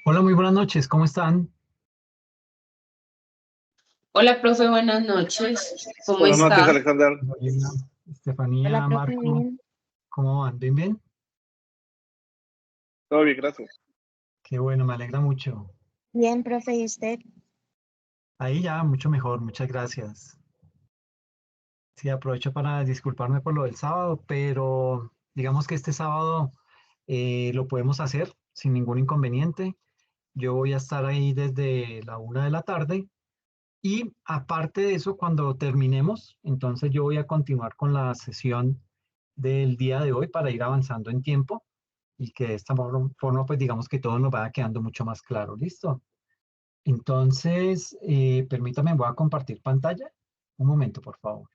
Hola, muy buenas noches, ¿cómo están? Hola, profe, buenas noches. ¿Cómo Buenas noches, está? Alexander. Lorena, Hola, Estefanía, profe, Marco, bien. ¿cómo van? ¿Bien, bien? Todo bien, gracias. Qué bueno, me alegra mucho. Bien, profe, ¿y usted? Ahí ya, mucho mejor, muchas gracias. Sí, aprovecho para disculparme por lo del sábado, pero digamos que este sábado lo podemos hacer sin ningún inconveniente. Yo voy a estar ahí desde la 1 de la tarde y aparte de eso, cuando terminemos, entonces yo voy a continuar con la sesión del día de hoy para ir avanzando en tiempo y que de esta forma, pues digamos que todo nos vaya quedando mucho más claro. ¿Listo? Entonces, permítame, voy a compartir pantalla. Un momento, por favor.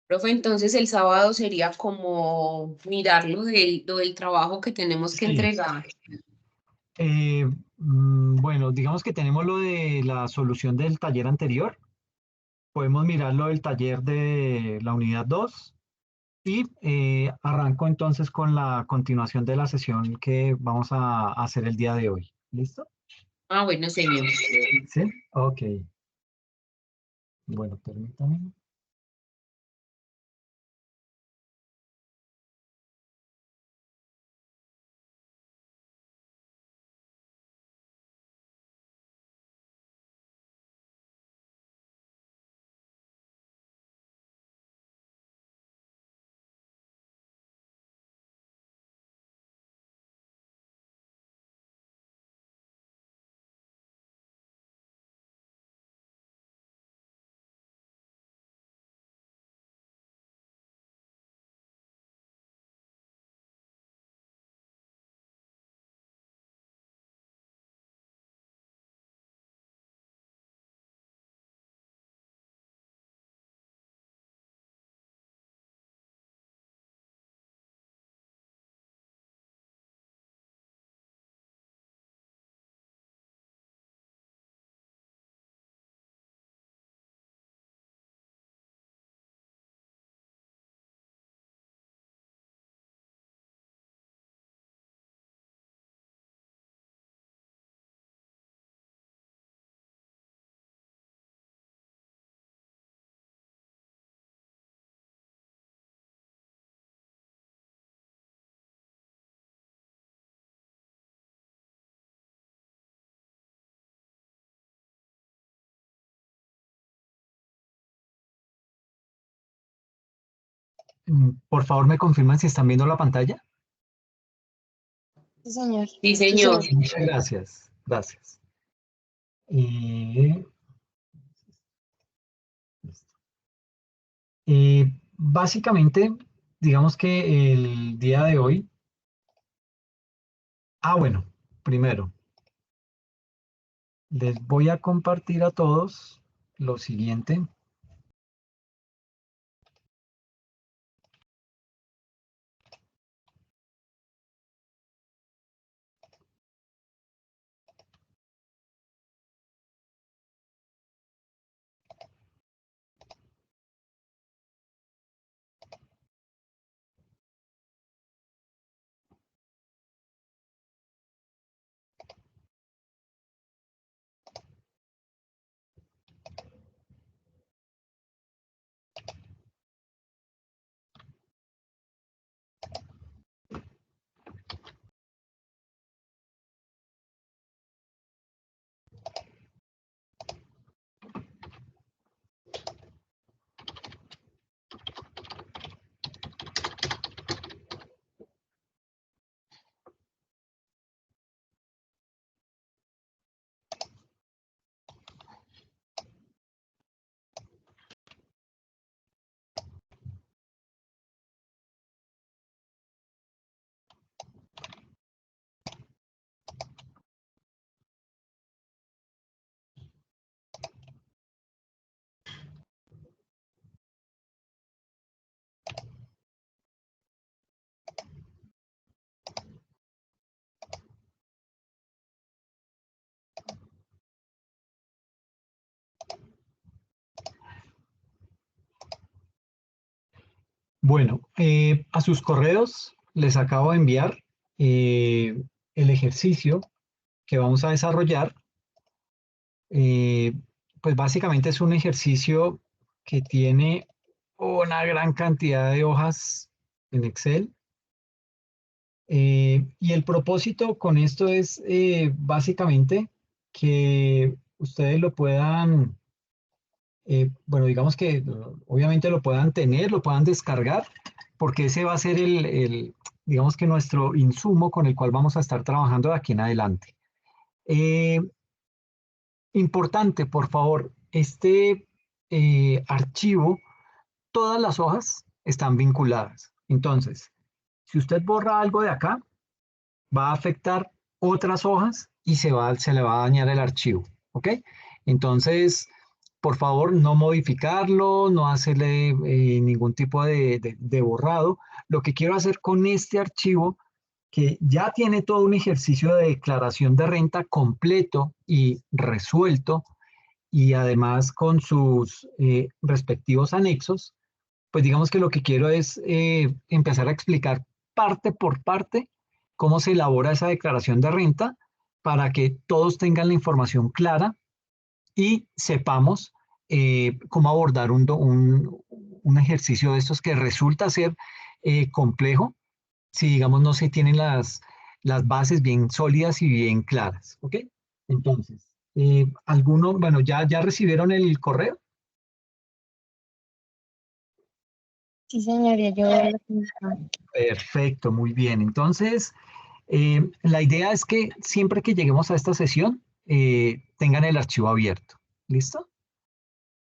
Profe, entonces el sábado sería como mirar lo del trabajo que tenemos que Sí. entregar. Bueno, digamos que tenemos lo de la solución del taller anterior. Podemos mirar lo del taller de la unidad 2 y arranco entonces con la continuación de la sesión que vamos a hacer el día de hoy. ¿Listo? Ah, bueno, señor. Sí. Ok. Bueno, permítame. Por favor, me confirman si están viendo la pantalla. Sí, señor. Sí, señor. Muchas gracias. Gracias. Eh, básicamente, digamos que el día de hoy, bueno, primero, les voy a compartir a todos lo siguiente. Bueno, a sus correos les acabo de enviar el ejercicio que vamos a desarrollar. Eh, pues básicamente es un ejercicio que tiene una gran cantidad de hojas en Excel. Y el propósito con esto es básicamente que ustedes lo puedan, bueno, digamos que obviamente lo puedan tener, lo puedan descargar, porque ese va a ser digamos que nuestro insumo con el cual vamos a estar trabajando de aquí en adelante. Eh, Importante, por favor, este archivo, todas las hojas están vinculadas. Entonces, si usted borra algo de acá, va a afectar otras hojas y se le va a dañar el archivo, ¿ok? Entonces, por favor, no modificarlo, no hacerle ningún tipo de borrado. Lo que quiero hacer con este archivo, que ya tiene todo un ejercicio de declaración de renta completo y resuelto, y además con sus respectivos anexos, pues digamos que lo que quiero es empezar a explicar parte por parte cómo se elabora esa declaración de renta para que todos tengan la información clara y sepamos cómo abordar un ejercicio de estos que resulta ser complejo si, digamos, no se tienen las bases bien sólidas y bien claras. ¿Ok? Entonces, bueno, ya recibieron el correo. Sí, señoría, yo lo tengo acá. Perfecto, muy bien. Entonces, la idea es que siempre que lleguemos a esta sesión, tengan el archivo abierto. ¿Listo?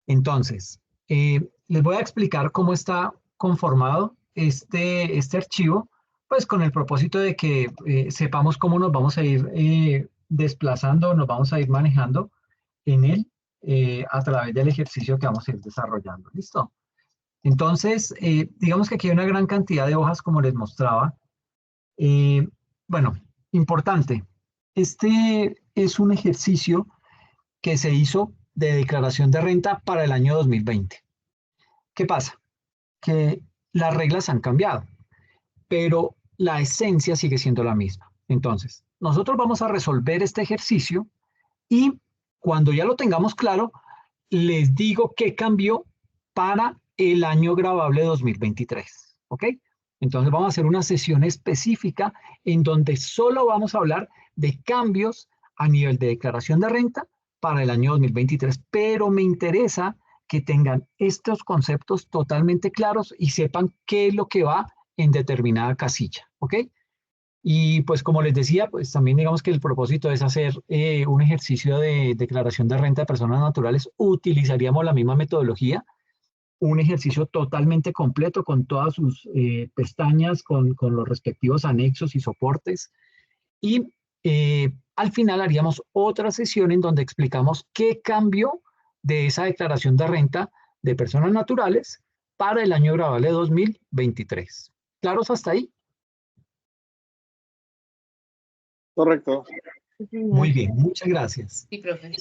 Entonces, les voy a explicar cómo está conformado este archivo, pues con el propósito de que sepamos cómo nos vamos a ir desplazando, nos vamos a ir manejando en él a través del ejercicio que vamos a ir desarrollando. ¿Listo? Entonces, digamos que aquí hay una gran cantidad de hojas, como les mostraba. Eh, bueno, importante. Este es un ejercicio que se hizo de declaración de renta para el año 2020. ¿Qué pasa? Que las reglas han cambiado, pero la esencia sigue siendo la misma. Entonces, nosotros vamos a resolver este ejercicio y cuando ya lo tengamos claro, les digo qué cambió para el año grabable 2023. ¿Ok? Entonces vamos a hacer una sesión específica en donde solo vamos a hablar de cambios a nivel de declaración de renta para el año 2023, pero me interesa que tengan estos conceptos totalmente claros y sepan qué es lo que va en determinada casilla. ¿Ok? Y pues como les decía, pues también digamos que el propósito es hacer un ejercicio de declaración de renta de personas naturales. Utilizaríamos la misma metodología, un ejercicio totalmente completo con todas sus pestañas, con los respectivos anexos y soportes. Y al final haríamos otra sesión en donde explicamos qué cambió de esa declaración de renta de personas naturales para el año grabable 2023. ¿Claros hasta ahí? Correcto. Sí, señor. Muy bien, muchas gracias. Sí, profe.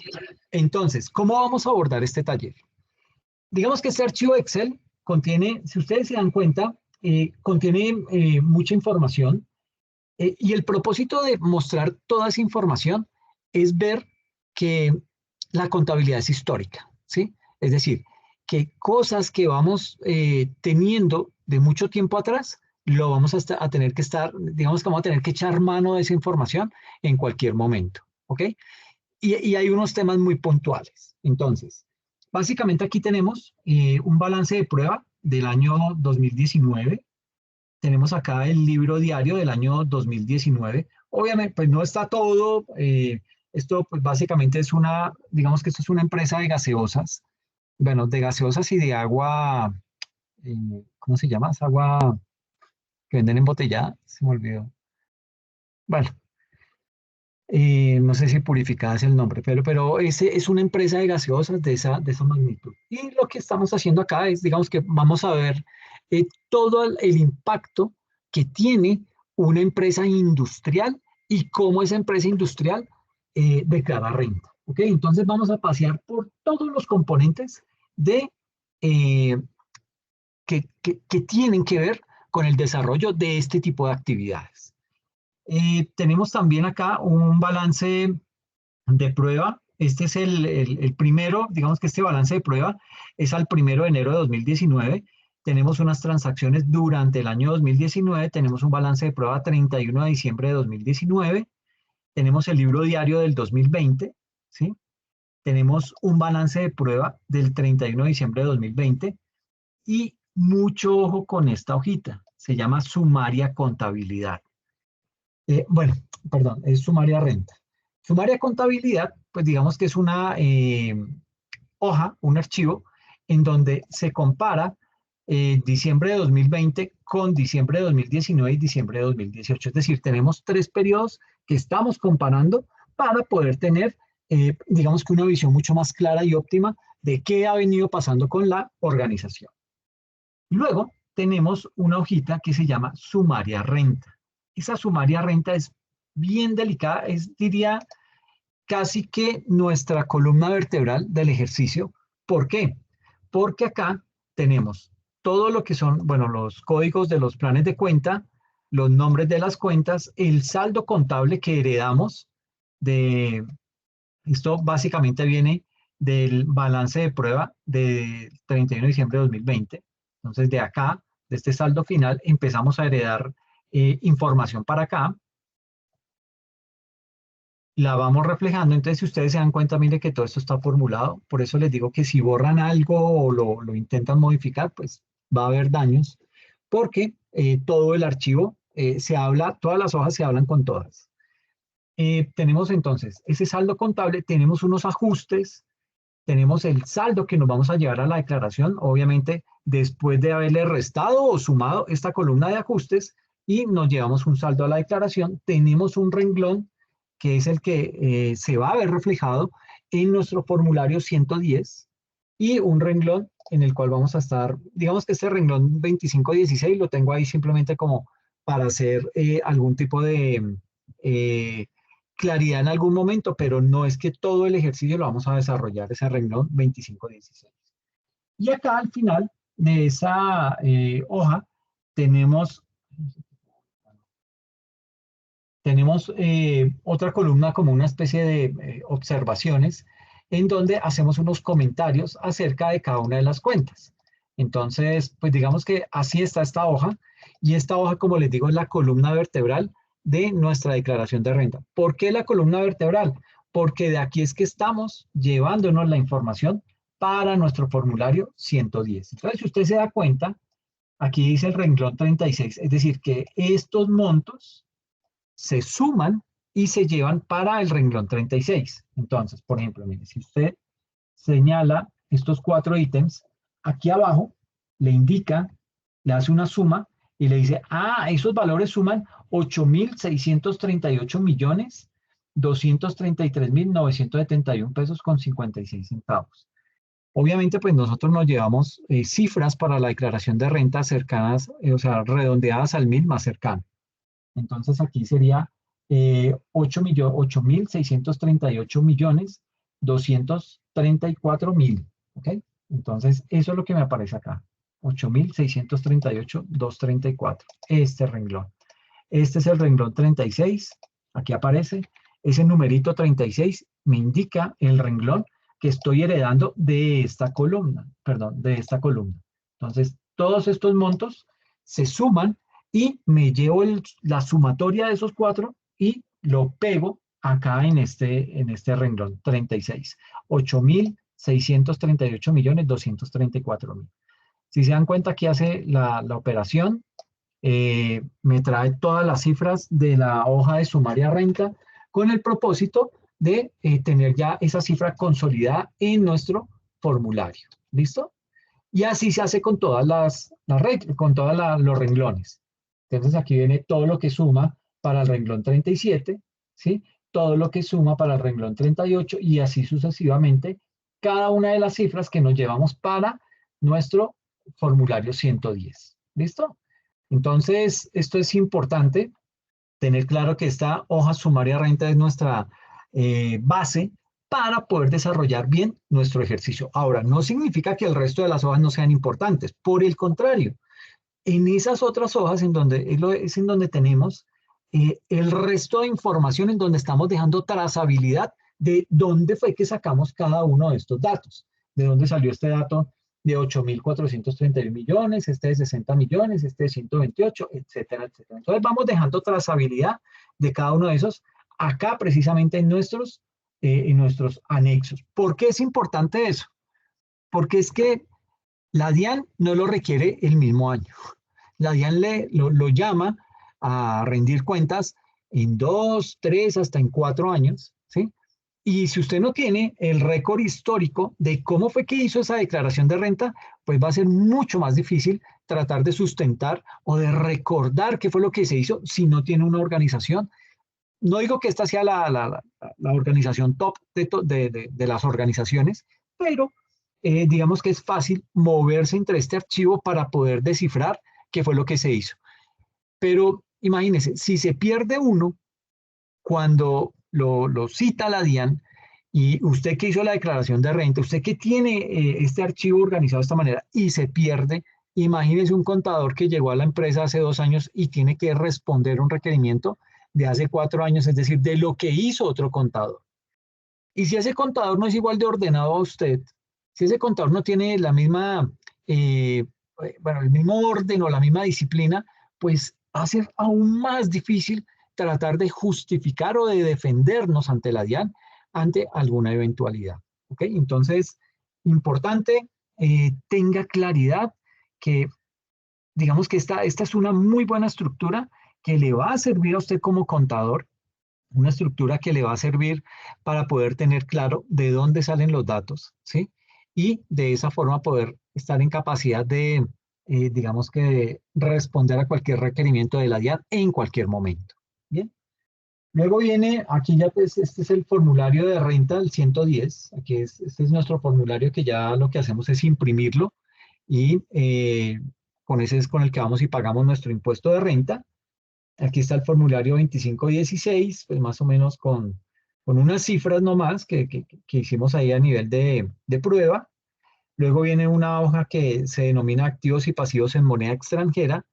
Entonces, ¿cómo vamos a abordar este taller? Digamos que este archivo Excel contiene, si ustedes se dan cuenta, contiene mucha información y el propósito de mostrar toda esa información es ver que la contabilidad es histórica, ¿sí? Es decir, que cosas que vamos teniendo de mucho tiempo atrás, lo vamos a tener que estar, digamos que vamos a tener que echar mano de esa información en cualquier momento, ¿ok? Y hay unos temas muy puntuales. Entonces, básicamente aquí tenemos un balance de prueba del año 2019. Tenemos acá el libro diario del año 2019. Obviamente, pues no está todo. Esto, pues básicamente es digamos que esto es una empresa de gaseosas. Bueno, de gaseosas y de agua, ¿cómo se llama? Es agua que venden embotellada. Se me olvidó. Bueno, no sé si purificada es el nombre, pero ese es una empresa de gaseosas de esa magnitud. Y lo que estamos haciendo acá es, digamos que vamos a ver todo el impacto que tiene una empresa industrial y cómo esa empresa industrial declara renta. ¿Ok? Entonces vamos a pasear por todos los componentes de que tienen que ver con el desarrollo de este tipo de actividades. Tenemos también acá un balance de prueba. Este es el primero, digamos que este balance de prueba es al 1 de enero de 2019. Tenemos unas transacciones durante el año 2019, tenemos un balance de prueba 31 de diciembre de 2019, tenemos el libro diario del 2020, ¿sí? Tenemos un balance de prueba del 31 de diciembre de 2020 y mucho ojo con esta hojita, se llama sumaria contabilidad. Bueno, perdón, es sumaria renta. Sumaria contabilidad, pues digamos que es una hoja, un archivo, en donde se compara diciembre de 2020 con diciembre de 2019 y diciembre de 2018. Es decir, tenemos 3 periodos que estamos comparando para poder tener, digamos que una visión mucho más clara y óptima de qué ha venido pasando con la organización. Luego tenemos una hojita que se llama sumaria renta. Esa sumaria renta es bien delicada, diría, casi que nuestra columna vertebral del ejercicio. ¿Por qué? Porque acá tenemos todo lo que son, bueno, los códigos de los planes de cuenta, los nombres de las cuentas, el saldo contable que heredamos esto básicamente viene del balance de prueba de 31 de diciembre de 2020. Entonces, de acá, de este saldo final, empezamos a heredar información para acá. La vamos reflejando. Entonces, si ustedes se dan cuenta, mire que todo esto está formulado. Por eso les digo que si borran algo o lo intentan modificar, pues va a haber daños, porque todo el archivo se habla, todas las hojas se hablan con todas. Tenemos entonces ese saldo contable, tenemos unos ajustes, tenemos el saldo que nos vamos a llevar a la declaración, obviamente después de haberle restado o sumado esta columna de ajustes y nos llevamos un saldo a la declaración. Tenemos un renglón que es el que se va a ver reflejado en nuestro formulario 110 y un renglón en el cual vamos a estar, digamos que este renglón 2516 lo tengo ahí simplemente como para hacer algún tipo de claridad en algún momento, pero no es que todo el ejercicio lo vamos a desarrollar ese renglón 2516. Y acá al final de esa hoja tenemos otra columna como una especie de observaciones en donde hacemos unos comentarios acerca de cada una de las cuentas. Entonces, pues digamos que así está esta hoja y esta hoja, como les digo, es la columna vertebral de nuestra declaración de renta. ¿Por qué la columna vertebral? Porque de aquí es que estamos llevándonos la información para nuestro formulario 110. Entonces, si usted se da cuenta, aquí dice el renglón 36, es decir, que estos montos se suman y se llevan para el renglón 36. Entonces, por ejemplo, mire, si usted señala estos 4 ítems, aquí abajo le indica, le hace una suma y le dice, esos valores suman 8.638.233.971 pesos con 56 centavos. Obviamente, pues nosotros nos llevamos cifras para la declaración de renta cercanas, o sea, redondeadas al 1000 más cercano. Entonces aquí sería 8.638.234.000, ¿ok? Entonces eso es lo que me aparece acá, 8.638.234, este renglón. Este es el renglón 36, aquí aparece, ese numerito 36 me indica el renglón que estoy heredando de esta columna, perdón, de esta columna. Entonces todos estos montos se suman y me llevo la sumatoria de esos 4 y lo pego acá en este renglón 36. 8.638.234.000. Si se dan cuenta, aquí hace la operación, me trae todas las cifras de la hoja de sumaria renta con el propósito de tener ya esa cifra consolidada en nuestro formulario. ¿Listo? Y así se hace con todas con todos los renglones. Entonces aquí viene todo lo que suma para el renglón 37, ¿sí? Todo lo que suma para el renglón 38 y así sucesivamente cada una de las cifras que nos llevamos para nuestro formulario 110. ¿Listo? Entonces, esto es importante, tener claro que esta hoja sumaria renta es nuestra base para poder desarrollar bien nuestro ejercicio. Ahora, no significa que el resto de las hojas no sean importantes, por el contrario, en esas otras hojas es en donde tenemos el resto de información, en donde estamos dejando trazabilidad de dónde fue que sacamos cada uno de estos datos, de dónde salió este dato de 8.431 millones, este de 60 millones, este de 128, etcétera, etcétera. Entonces vamos dejando trazabilidad de cada uno de esos acá precisamente en nuestros anexos. ¿Por qué es importante eso? Porque es que la DIAN no lo requiere el mismo año. La DIAN lo llama a rendir cuentas en 2, 3, hasta en 4 años, ¿sí? Y si usted no tiene el récord histórico de cómo fue que hizo esa declaración de renta, pues va a ser mucho más difícil tratar de sustentar o de recordar qué fue lo que se hizo si no tiene una organización. No digo que esta sea la organización top de las organizaciones, pero digamos que es fácil moverse entre este archivo para poder descifrar qué fue lo que se hizo. Pero imagínense, si se pierde uno cuando lo cita la DIAN, y usted que hizo la declaración de renta, usted que tiene este archivo organizado de esta manera y se pierde, imagínese un contador que llegó a la empresa hace 2 años y tiene que responder un requerimiento de hace 4 años, es decir, de lo que hizo otro contador. Y si ese contador no es igual de ordenado a usted, si ese contador no tiene la misma, el mismo orden o la misma disciplina, pues va a ser aún más difícil tratar de justificar o de defendernos ante la DIAN ante alguna eventualidad. ¿Ok? Entonces, importante, tenga claridad que, digamos que esta es una muy buena estructura que le va a servir a usted como contador, una estructura que le va a servir para poder tener claro de dónde salen los datos, ¿sí? Y de esa forma poder estar en capacidad de, digamos que, responder a cualquier requerimiento de la DIAN en cualquier momento. Bien. Luego viene, aquí ya pues, este es el formulario de renta, el 110. Este es nuestro formulario que ya lo que hacemos es imprimirlo y con ese es con el que vamos y pagamos nuestro impuesto de renta. Aquí está el formulario 2516, pues más o menos con unas cifras nomás que hicimos ahí a nivel de prueba. Luego viene una hoja que se denomina activos y pasivos en moneda extranjera.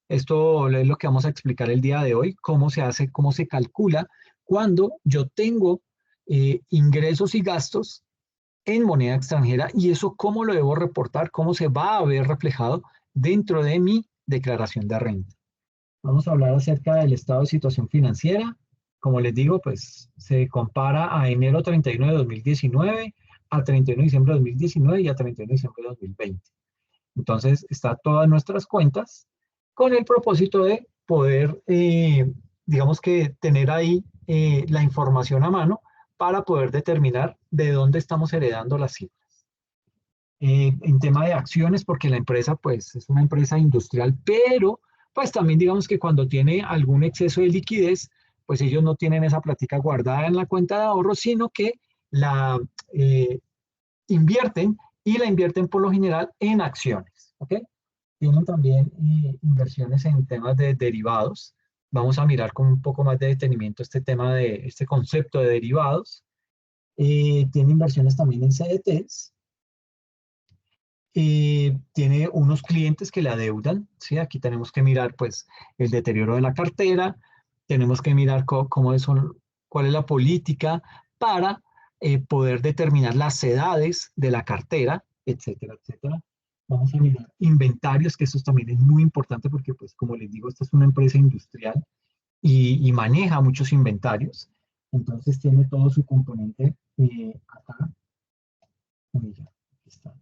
Esto es lo que vamos a explicar el día de hoy, cómo se hace, cómo se calcula cuando yo tengo ingresos y gastos en moneda extranjera y eso cómo lo debo reportar, cómo se va a ver reflejado dentro de mi declaración de renta. Vamos a hablar acerca del estado de situación financiera. Como les digo, pues se compara a enero 31 de 2019, a 31 de diciembre de 2019 y a 31 de diciembre de 2020. Entonces, está todas nuestras cuentas con el propósito de poder, digamos que tener ahí la información a mano para poder determinar de dónde estamos heredando las cifras. En tema de acciones, porque la empresa pues es una empresa industrial, pero pues también digamos que cuando tiene algún exceso de liquidez, pues ellos no tienen esa plática guardada en la cuenta de ahorro, sino que la invierten y la invierten por lo general en acciones, ¿ok? Tienen también inversiones en temas de derivados. Vamos a mirar con un poco más de detenimiento este tema de este concepto de derivados. Tiene inversiones también en CDTs. Tiene unos clientes que le adeudan, ¿sí? Aquí tenemos que mirar pues el deterioro de la cartera, tenemos que mirar cuál es la política para poder determinar las edades de la cartera, etcétera, etcétera. Vamos a mirar inventarios, que eso también es muy importante porque pues como les digo, esta es una empresa industrial y maneja muchos inventarios, entonces tiene todo su componente acá.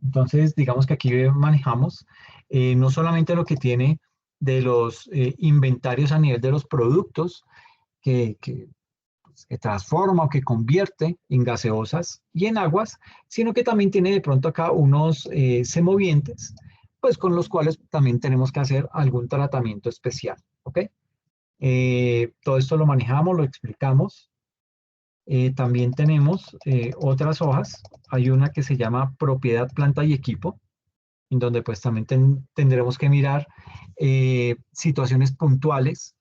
Entonces, digamos que aquí manejamos no solamente lo que tiene de los inventarios a nivel de los productos que transforma o que convierte en gaseosas y en aguas, sino que también tiene de pronto acá unos semovientes, pues con los cuales también tenemos que hacer algún tratamiento especial, ¿ok? Todo esto lo manejamos, lo explicamos. También tenemos otras hojas. Hay una que se llama propiedad, planta y equipo, en donde pues también tendremos que mirar situaciones puntuales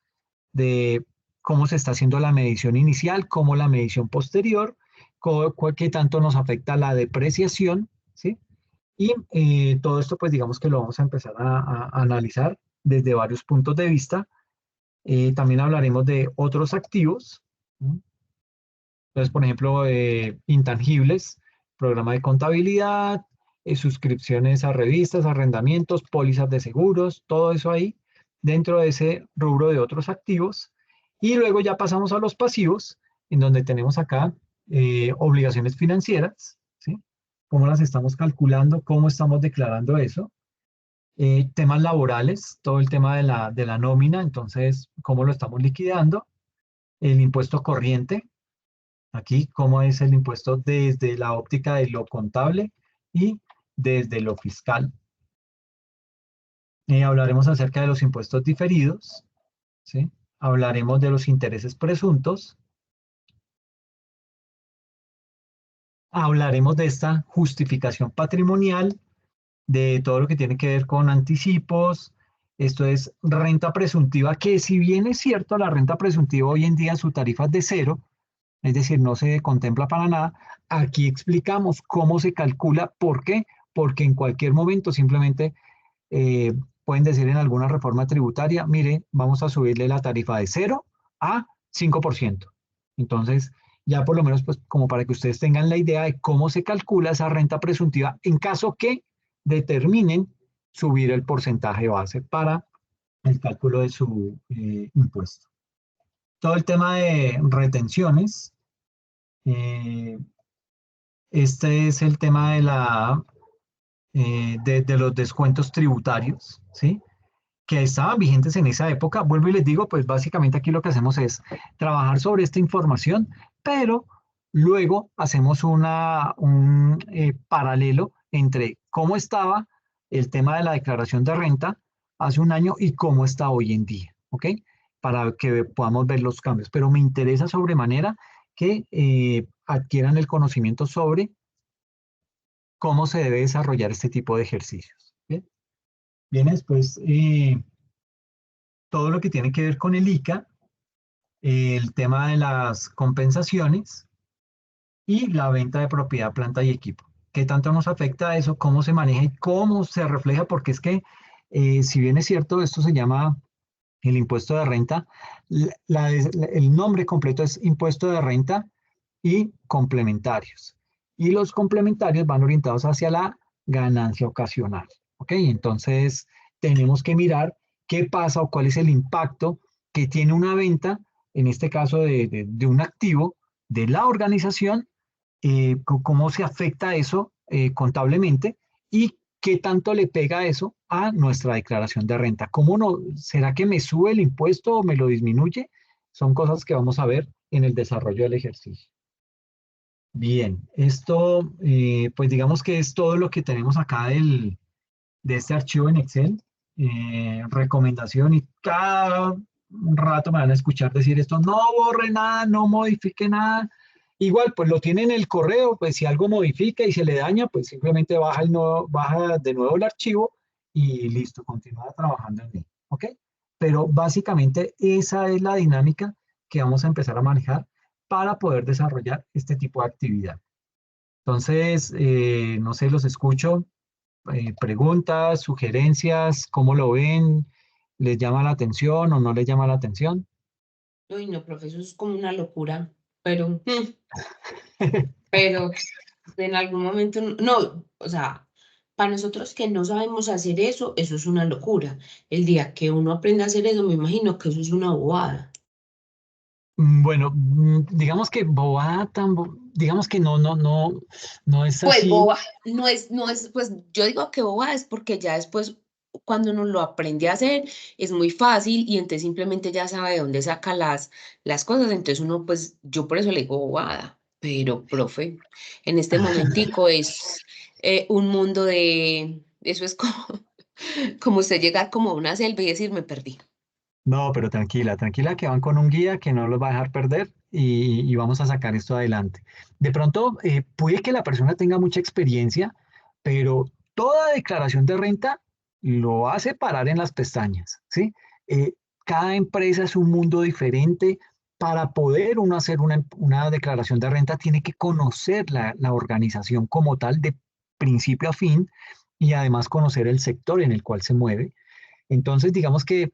de cómo se está haciendo la medición inicial, cómo la medición posterior, qué tanto nos afecta la depreciación, ¿sí? Y todo esto, pues digamos que lo vamos a empezar a analizar desde varios puntos de vista. También hablaremos de otros activos, ¿no? Entonces, por ejemplo, intangibles, programa de contabilidad, suscripciones a revistas, arrendamientos, pólizas de seguros, todo eso ahí dentro de ese rubro de otros activos. Y luego ya pasamos a los pasivos, en donde tenemos acá obligaciones financieras, ¿sí? Cómo las estamos calculando, cómo estamos declarando eso. Temas laborales, todo el tema de la nómina, entonces, cómo lo estamos liquidando. El impuesto corriente, aquí, cómo es el impuesto desde la óptica de lo contable y desde lo fiscal. Hablaremos acerca de los impuestos diferidos, ¿sí? Hablaremos de los intereses presuntos. Hablaremos de esta justificación patrimonial, de todo lo que tiene que ver con anticipos. Esto es renta presuntiva, que si bien es cierto, la renta presuntiva hoy en día su tarifa es de cero, es decir, no se contempla para nada. Aquí explicamos cómo se calcula. ¿Por qué? Porque en cualquier momento simplemente eh, pueden decir en alguna reforma tributaria, mire, vamos a subirle la tarifa de 0 a 5%. Entonces, ya por lo menos, pues como para que ustedes tengan la idea de cómo se calcula esa renta presuntiva en caso que determinen subir el porcentaje base para el cálculo de su impuesto. Todo el tema de retenciones. Eh, este es el tema de los descuentos tributarios, ¿sí? Que estaban vigentes en esa época. Vuelvo y les digo, pues básicamente aquí lo que hacemos es trabajar sobre esta información, pero luego hacemos un paralelo entre cómo estaba el tema de la declaración de renta hace un año y cómo está hoy en día, ¿ok? Para que podamos ver los cambios. Pero me interesa sobremanera que adquieran el conocimiento sobre cómo se debe desarrollar este tipo de ejercicios. Bien, bien después todo lo que tiene que ver con el ICA, el tema de las compensaciones y la venta de propiedad, planta y equipo. ¿Qué tanto nos afecta eso? ¿Cómo se maneja y cómo se refleja? Porque es que, si bien es cierto, esto se llama el impuesto de renta, el nombre completo es impuesto de renta y complementarios. Y los complementarios van orientados hacia la ganancia ocasional. ¿Ok? Entonces, tenemos que mirar qué pasa o cuál es el impacto que tiene una venta, en este caso de un activo de la organización, cómo se afecta eso contablemente y qué tanto le pega eso a nuestra declaración de renta. ¿Cómo no? ¿Será que me sube el impuesto o me lo disminuye? Son cosas que vamos a ver en el desarrollo del ejercicio. Bien, esto pues digamos que es todo lo que tenemos acá de este archivo en Excel. Recomendación, y cada rato me van a escuchar decir esto: no borre nada, no modifique nada. Igual, pues lo tiene en el correo, pues si algo modifica y se le daña, pues simplemente baja de nuevo el archivo y listo, continúa trabajando en él, ¿ok? Pero básicamente esa es la dinámica que vamos a empezar a manejar para poder desarrollar este tipo de actividad. Entonces, no sé, los escucho. Preguntas, sugerencias, ¿cómo lo ven? ¿Les llama la atención o no les llama la atención? Uy, no, profe, eso es como una locura, pero en algún momento, no, o sea, para nosotros que no sabemos hacer eso es una locura. El día que uno aprenda a hacer eso, me imagino que eso es una bobada. Bueno, digamos que bobada digamos que no es Pues así. boba, no es, pues yo digo que boba es porque ya después, cuando uno lo aprende a hacer, es muy fácil y entonces simplemente ya sabe de dónde saca las cosas. Entonces uno, pues, yo por eso le digo bobada, pero profe, en este momentico es un mundo eso es como, como usted llegar como a una selva y decir, me perdí. No, pero tranquila, tranquila que van con un guía que no los va a dejar perder y vamos a sacar esto adelante. De pronto, puede que la persona tenga mucha experiencia, pero toda declaración de renta lo hace parar en las pestañas, ¿sí? Eh, Cada empresa es un mundo diferente. para poder uno hacer una declaración de renta, tiene que conocer la organización como tal de principio a fin y además conocer el sector en el cual se mueve. Entonces, digamos que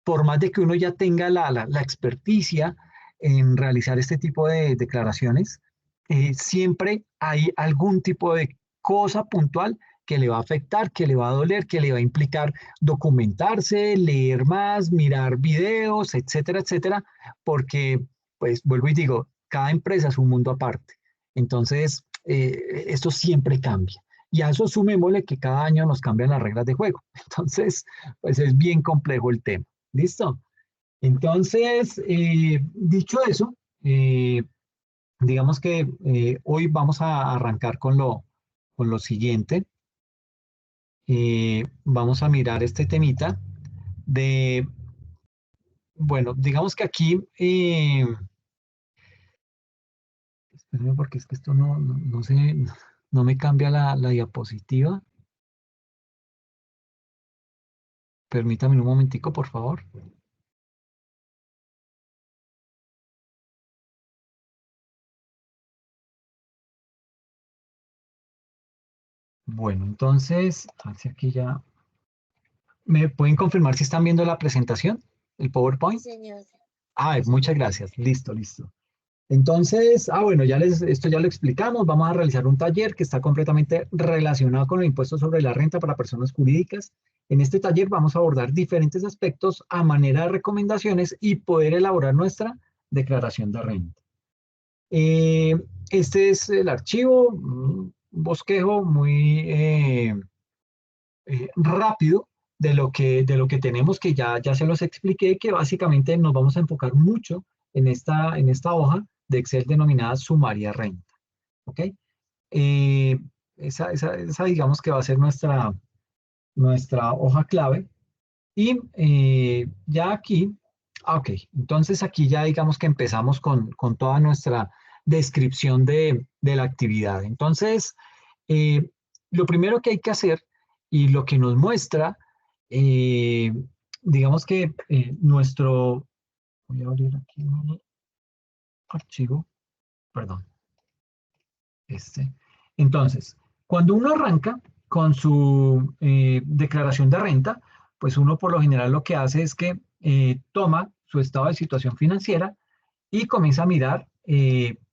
por más de que uno ya tenga la experticia en realizar este tipo de declaraciones, siempre hay algún tipo de cosa puntual que le va a afectar, que le va a doler, que le va a implicar documentarse, leer más, mirar videos, etcétera, etcétera, porque, pues, vuelvo y digo, cada empresa es un mundo aparte. Entonces, esto siempre cambia. Y a eso sumémosle que cada año nos cambian las reglas de juego. Entonces, pues es bien complejo el tema. ¿Listo? Entonces, dicho eso, digamos que hoy vamos a arrancar con lo siguiente. Vamos a mirar este temita de, bueno, digamos que aquí, espérenme porque es que esto no me cambia la diapositiva. Permítame un momentico, por favor. Bueno, entonces, a ver si aquí ya... ¿Me pueden confirmar si están viendo la presentación, el PowerPoint? Sí, señor. Ah, muchas gracias. Listo, listo. Entonces, bueno, esto ya lo explicamos. Vamos a realizar un taller que está completamente relacionado con el impuesto sobre la renta para personas jurídicas. En este taller vamos a abordar diferentes aspectos a manera de recomendaciones y poder elaborar nuestra declaración de renta. Este es el archivo, un bosquejo muy rápido de lo que tenemos, que ya se los expliqué, que básicamente nos vamos a enfocar mucho en esta hoja de Excel denominada sumaria renta. ¿Ok? Esa digamos que va a ser nuestra hoja clave. Y ya aquí, ok, entonces aquí ya digamos que empezamos con toda nuestra descripción de la actividad. Entonces, lo primero que hay que hacer y lo que nos muestra, eh, digamos que voy a abrir aquí un archivo, perdón, este. Entonces, cuando uno arranca con su declaración de renta, pues uno por lo general lo que hace es que toma su estado de situación financiera y comienza a mirar,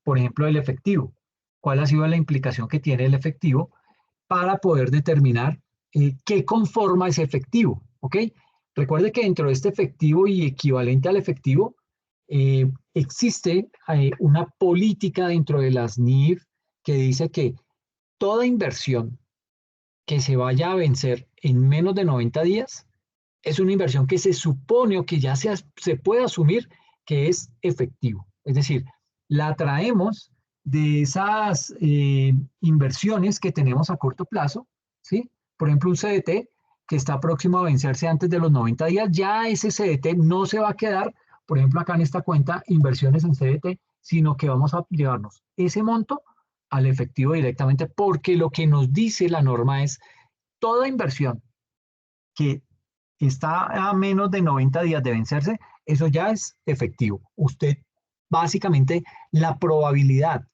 por ejemplo, el efectivo. ¿Cuál ha sido la implicación que tiene el efectivo para poder determinar qué conforma ese efectivo? ¿Ok? Recuerde que dentro de este efectivo y equivalente al efectivo, existe una política dentro de las NIF que dice que toda inversión que se vaya a vencer en menos de 90 días es una inversión que se supone o que ya se puede asumir que es efectivo. Es decir, la traemos de esas inversiones que tenemos a corto plazo, ¿sí? Por ejemplo, un CDT que está próximo a vencerse antes de los 90 días, ya ese CDT no se va a quedar, por ejemplo, acá en esta cuenta, inversiones en CDT, sino que vamos a llevarnos ese monto al efectivo directamente, porque lo que nos dice la norma es toda inversión que está a menos de 90 días de vencerse, eso ya es efectivo. Usted, básicamente, la probabilidad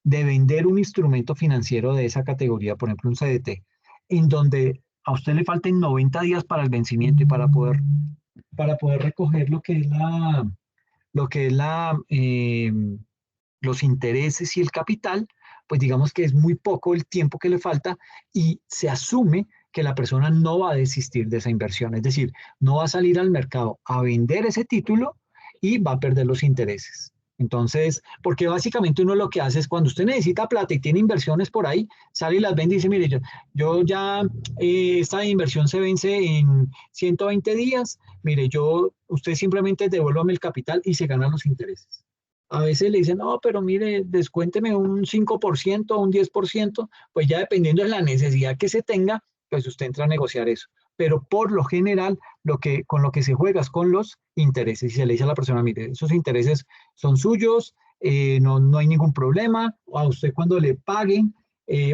de vender un instrumento financiero de esa categoría, por ejemplo, un CDT, en donde a usted le falten 90 días para el vencimiento y para poder recoger lo que es los intereses y el capital, pues digamos que es muy poco el tiempo que le falta y se asume que la persona no va a desistir de esa inversión, es decir, no va a salir al mercado a vender ese título y va a perder los intereses. Entonces, porque básicamente uno lo que hace es cuando usted necesita plata y tiene inversiones por ahí, sale y las vende y dice, mire, yo ya, esta inversión se vence en 120 días, mire, usted simplemente devuélvame el capital y se ganan los intereses. A veces le dicen, no, pero mire, descuénteme un 5%, un 10%, pues ya dependiendo de la necesidad que se tenga, pues usted entra a negociar eso. Pero por lo general, con lo que se juega es con los intereses. Y se le dice a la persona, mire, esos intereses son suyos, no hay ningún problema. A usted cuando le paguen,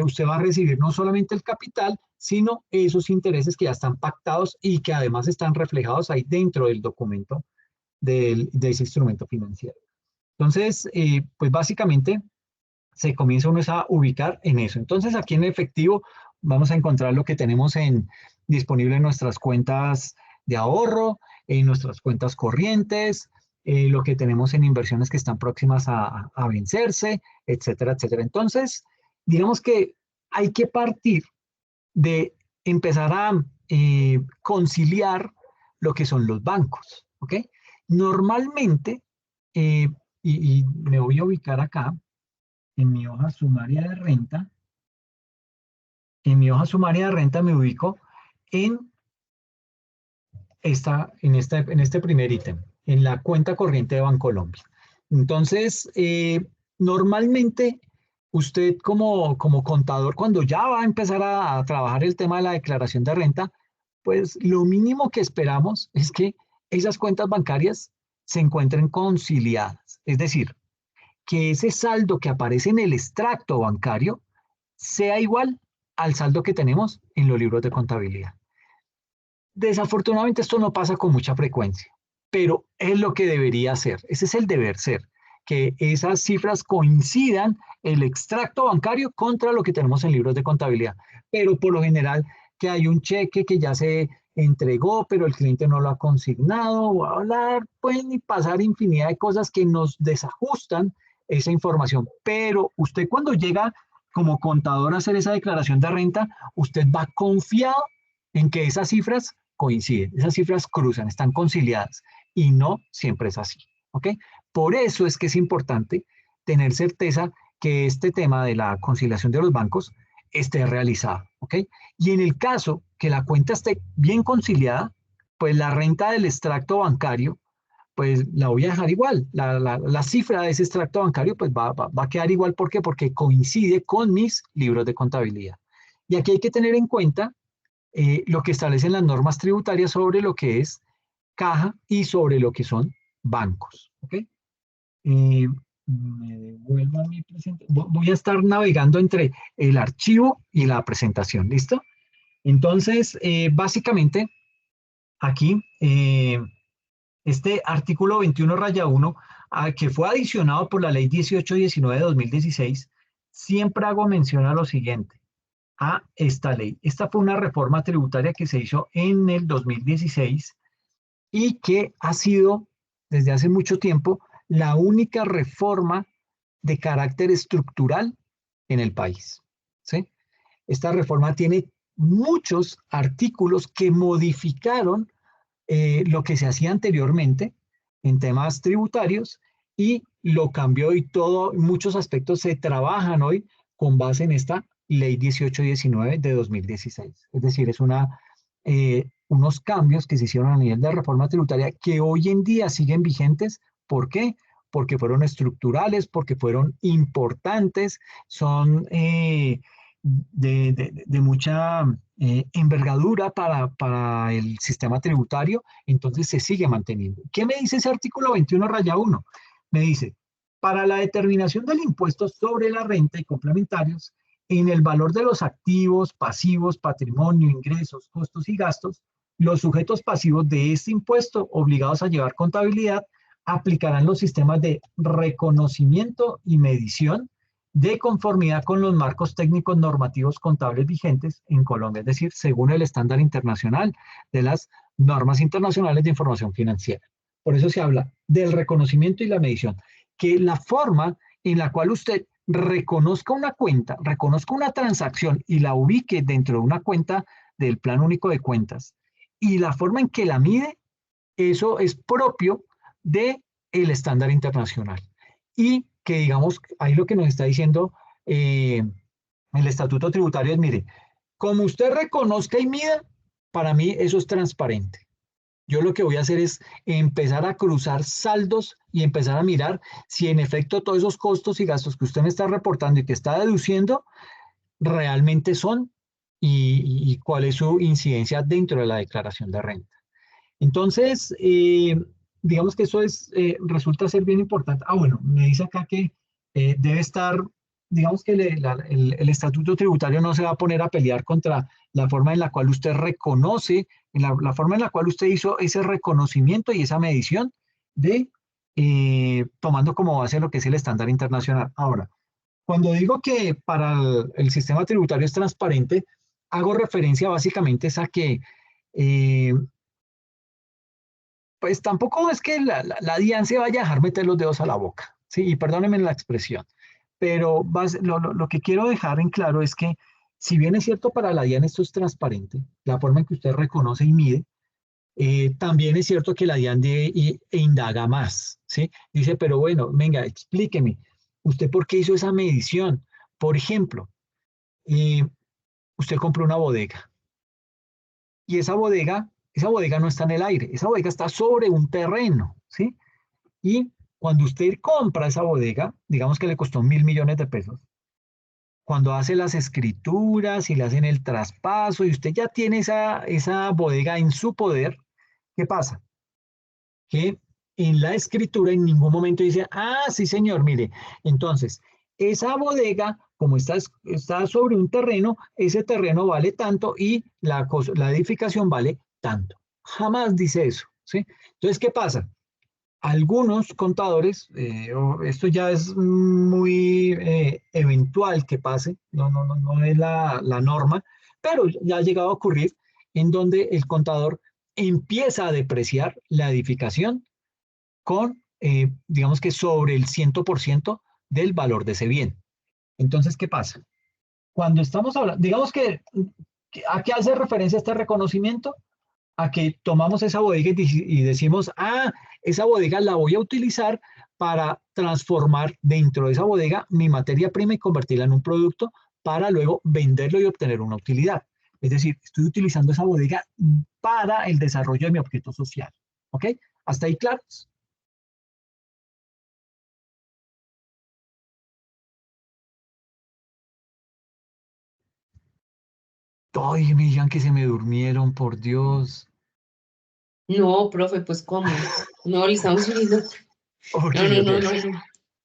usted va a recibir no solamente el capital, sino esos intereses que ya están pactados y que además están reflejados ahí dentro del documento de ese instrumento financiero. Entonces, pues básicamente se comienza uno a ubicar en eso. Entonces, aquí en efectivo vamos a encontrar lo que tenemos disponible en nuestras cuentas de ahorro, en nuestras cuentas corrientes, lo que tenemos en inversiones que están próximas a vencerse, etcétera, etcétera. Entonces, digamos que hay que partir de empezar a conciliar lo que son los bancos, ¿ok? Normalmente, y me voy a ubicar acá, en mi hoja sumaria de renta, me ubico en este primer ítem, en la cuenta corriente de Bancolombia. Entonces, normalmente usted como contador, cuando ya va a empezar a trabajar el tema de la declaración de renta, pues lo mínimo que esperamos es que esas cuentas bancarias se encuentren conciliadas. Es decir, que ese saldo que aparece en el extracto bancario sea igual al saldo que tenemos en los libros de contabilidad. Desafortunadamente esto no pasa con mucha frecuencia, pero es lo que debería ser. Ese es el deber ser, que esas cifras coincidan el extracto bancario contra lo que tenemos en libros de contabilidad. Pero por lo general que hay un cheque que ya se entregó, pero el cliente no lo ha consignado, pueden pasar infinidad de cosas que nos desajustan esa información. Pero usted cuando llega como contador a hacer esa declaración de renta, usted va confiado en que esas cifras coinciden, esas cifras cruzan, están conciliadas, y no siempre es así, ¿ok? Por eso es que es importante tener certeza que este tema de la conciliación de los bancos esté realizado, ¿ok? Y en el caso que la cuenta esté bien conciliada, pues la renta del extracto bancario, pues la voy a dejar igual. La cifra de ese extracto bancario pues va a quedar igual. ¿Por qué? Porque coincide con mis libros de contabilidad. Y aquí hay que tener en cuenta lo que establecen las normas tributarias sobre lo que es caja y sobre lo que son bancos. ¿Ok? Me devuelvo a mi presentación. Voy a estar navegando entre el archivo y la presentación. ¿Listo? Entonces, básicamente, aquí, este artículo 21-1, que fue adicionado por la ley 1819 de 2016, siempre hago mención a lo siguiente, a esta ley. Esta fue una reforma tributaria que se hizo en el 2016 y que ha sido, desde hace mucho tiempo, la única reforma de carácter estructural en el país, ¿sí? Esta reforma tiene muchos artículos que modificaron lo que se hacía anteriormente en temas tributarios y lo cambió, y muchos aspectos se trabajan hoy con base en esta ley 1819 de 2016. Es decir, es unos cambios que se hicieron a nivel de reforma tributaria que hoy en día siguen vigentes. ¿Por qué? Porque fueron estructurales, porque fueron importantes, son de mucha envergadura para el sistema tributario, entonces se sigue manteniendo. ¿Qué me dice ese artículo 21-1? Me dice, para la determinación del impuesto sobre la renta y complementarios, en el valor de los activos, pasivos, patrimonio, ingresos, costos y gastos, los sujetos pasivos de este impuesto obligados a llevar contabilidad aplicarán los sistemas de reconocimiento y medición de conformidad con los marcos técnicos normativos contables vigentes en Colombia, es decir, según el estándar internacional de las normas internacionales de información financiera. Por eso se habla del reconocimiento y la medición, que la forma en la cual usted reconozca una cuenta, reconozca una transacción y la ubique dentro de una cuenta del Plan Único de Cuentas, y la forma en que la mide, eso es propio del estándar internacional. Y que, digamos, ahí lo que nos está diciendo el Estatuto Tributario es, mire, como usted reconozca y mida, para mí eso es transparente. Yo lo que voy a hacer es empezar a cruzar saldos y empezar a mirar si en efecto todos esos costos y gastos que usted me está reportando y que está deduciendo realmente son, y cuál es su incidencia dentro de la declaración de renta. Entonces, digamos que eso resulta ser bien importante. Bueno, me dice acá que debe estar, digamos que el estatuto tributario no se va a poner a pelear contra la forma en la cual usted reconoce, la forma en la cual usted hizo ese reconocimiento y esa medición de, tomando como base lo que es el estándar internacional. Ahora, cuando digo que para el sistema tributario es transparente, hago referencia básicamente es a que, eh, pues tampoco es que la DIAN se vaya a dejar meter los dedos a la boca, ¿sí? Y perdónenme la expresión, pero lo que quiero dejar en claro es que, si bien es cierto para la DIAN esto es transparente, la forma en que usted reconoce y mide, también es cierto que la DIAN indaga más, ¿sí? Dice, pero bueno, venga, explíqueme, ¿usted por qué hizo esa medición? Por ejemplo, eh, usted compró una bodega y esa bodega no está en el aire, esa bodega está sobre un terreno, ¿sí? Y cuando usted compra esa bodega, digamos que le costó 1.000 millones de pesos, cuando hace las escrituras y le hacen el traspaso y usted ya tiene esa bodega en su poder, ¿qué pasa? Que en la escritura en ningún momento dice, ah, sí señor, mire, entonces, esa bodega, como está sobre un terreno, ese terreno vale tanto y la edificación vale tanto. Jamás dice eso, ¿sí? Entonces, ¿qué pasa? Algunos contadores, esto ya es muy eventual que pase, no es la norma, pero ya ha llegado a ocurrir en donde el contador empieza a depreciar la edificación con, digamos que sobre el 100% del valor de ese bien. Entonces, ¿qué pasa? Cuando estamos hablando, digamos ¿a qué hace referencia este reconocimiento? A que tomamos esa bodega y decimos, ah, esa bodega la voy a utilizar para transformar dentro de esa bodega mi materia prima y convertirla en un producto para luego venderlo y obtener una utilidad. Es decir, estoy utilizando esa bodega para el desarrollo de mi objeto social. ¿Ok? ¿Hasta ahí claros? Ay, me digan que se me durmieron, por Dios. No, profe, pues ¿cómo? No, le estamos subiendo. Ok, No, no, ok. no, no, no.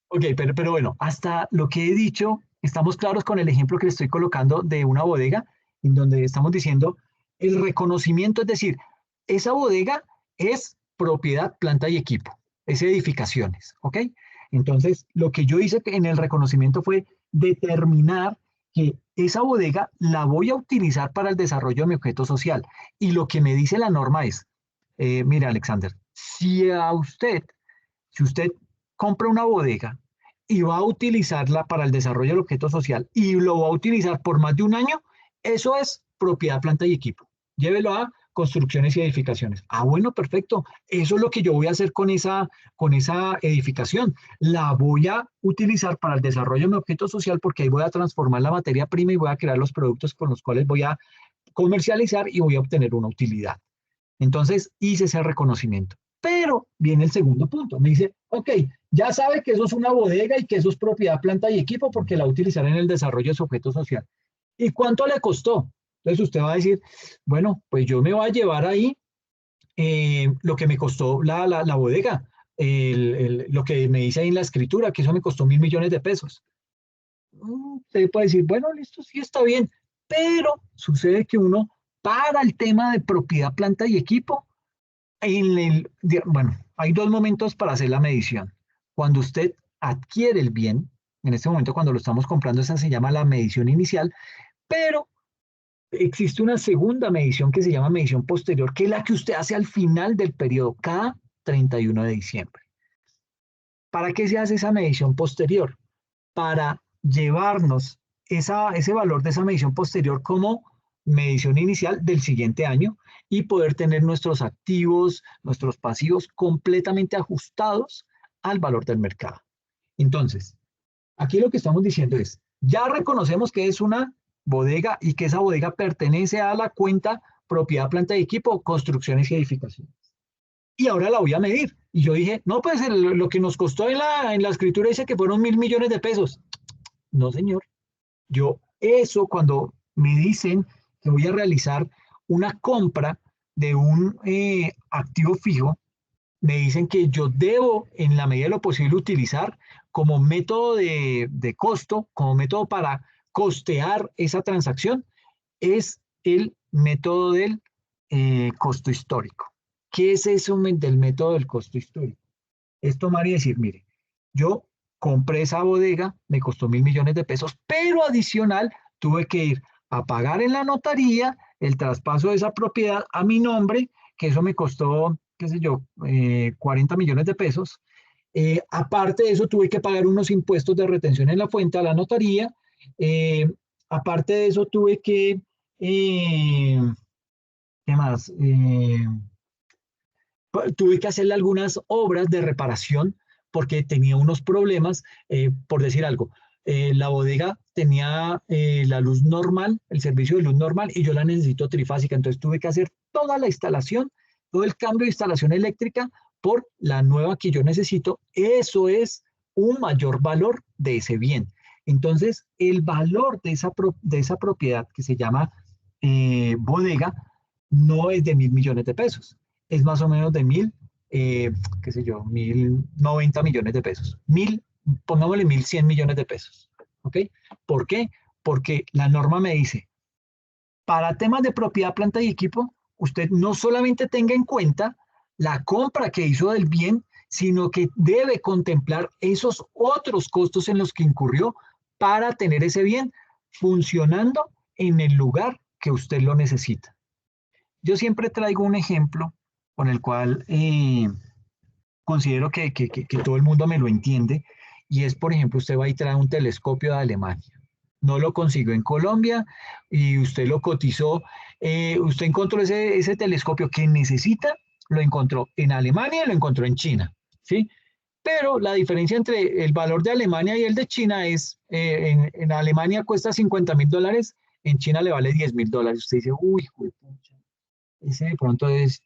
Ok, pero bueno, hasta lo que he dicho, estamos claros con el ejemplo que le estoy colocando de una bodega, en donde estamos diciendo el reconocimiento, es decir, esa bodega es propiedad, planta y equipo, es edificaciones, ¿ok? Entonces, lo que yo hice en el reconocimiento fue determinar que esa bodega la voy a utilizar para el desarrollo de mi objeto social. Y lo que me dice la norma es, mira, Alexander, si usted compra una bodega y va a utilizarla para el desarrollo del objeto social y lo va a utilizar por más de un año, eso es propiedad, planta y equipo. Llévelo a construcciones y edificaciones. Ah, bueno, perfecto. Eso es lo que yo voy a hacer con esa edificación. La voy a utilizar para el desarrollo de mi objeto social porque ahí voy a transformar la materia prima y voy a crear los productos con los cuales voy a comercializar y voy a obtener una utilidad. Entonces hice ese reconocimiento. Pero viene el segundo punto. Me dice, ok, ya sabe que eso es una bodega y que eso es propiedad, planta y equipo porque la va a utilizar en el desarrollo de su objeto social. ¿Y cuánto le costó? Entonces usted va a decir, bueno, pues yo me voy a llevar ahí lo que me costó la bodega, lo que me dice ahí en la escritura, que eso me costó 1.000 millones de pesos. Usted puede decir, bueno, listo, sí está bien, pero sucede que uno, para el tema de propiedad, planta y equipo, bueno, hay dos momentos para hacer la medición. Cuando usted adquiere el bien, en este momento cuando lo estamos comprando, esa se llama la medición inicial, pero existe una segunda medición que se llama medición posterior, que es la que usted hace al final del periodo, cada 31 de diciembre. ¿Para qué se hace esa medición posterior? Para llevarnos ese valor de esa medición posterior como medición inicial del siguiente año y poder tener nuestros activos, nuestros pasivos completamente ajustados al valor del mercado. Entonces, aquí lo que estamos diciendo es, ya reconocemos que es una bodega y que esa bodega pertenece a la cuenta propiedad, planta y equipo, construcciones y edificaciones. Y ahora la voy a medir. Y yo dije, no, pues lo que nos costó en la escritura dice que fueron 1.000 millones de pesos. No, señor. Yo, eso cuando me dicen que voy a realizar una compra de un activo fijo, me dicen que yo debo, en la medida de lo posible, utilizar como método de costo, como método para costear esa transacción, es el método del costo histórico. ¿Qué es eso del método del costo histórico? es tomar y decir, mire, yo compré esa bodega, me costó 1.000 millones de pesos, pero adicional tuve que ir a pagar en la notaría el traspaso de esa propiedad a mi nombre, que eso me costó, qué sé yo, 40 millones de pesos. Aparte de eso, tuve que pagar unos impuestos de retención en la fuente a la notaría. Eh, Aparte de eso, tuve que, ¿qué más? Tuve que hacerle algunas obras de reparación porque tenía unos problemas, por decir algo. La bodega tenía la luz normal, el servicio de luz normal, y yo la necesito trifásica. Entonces tuve que hacer toda la instalación, todo el cambio de instalación eléctrica por la nueva que yo necesito. Eso es un mayor valor de ese bien. Entonces, el valor de esa propiedad que se llama bodega no es de 1.000 millones de pesos, es más o menos de qué sé yo, 1.090 millones de pesos. Pongámosle 1.100 millones de pesos. ¿Ok? ¿Por qué? Porque la norma me dice, para temas de propiedad, planta y equipo, usted no solamente tenga en cuenta la compra que hizo del bien, sino que debe contemplar esos otros costos en los que incurrió para tener ese bien funcionando en el lugar que usted lo necesita. Yo siempre traigo un ejemplo con el cual considero que todo el mundo me lo entiende, y es, por ejemplo, usted va y trae un telescopio de Alemania. No lo consiguió en Colombia y usted lo cotizó. Usted encontró ese telescopio que necesita, lo encontró en Alemania y lo encontró en China, ¿sí? Pero la diferencia entre el valor de Alemania y el de China es, en Alemania cuesta $50.000, en China le vale $10.000. Usted dice, uy, pucha, ese de pronto es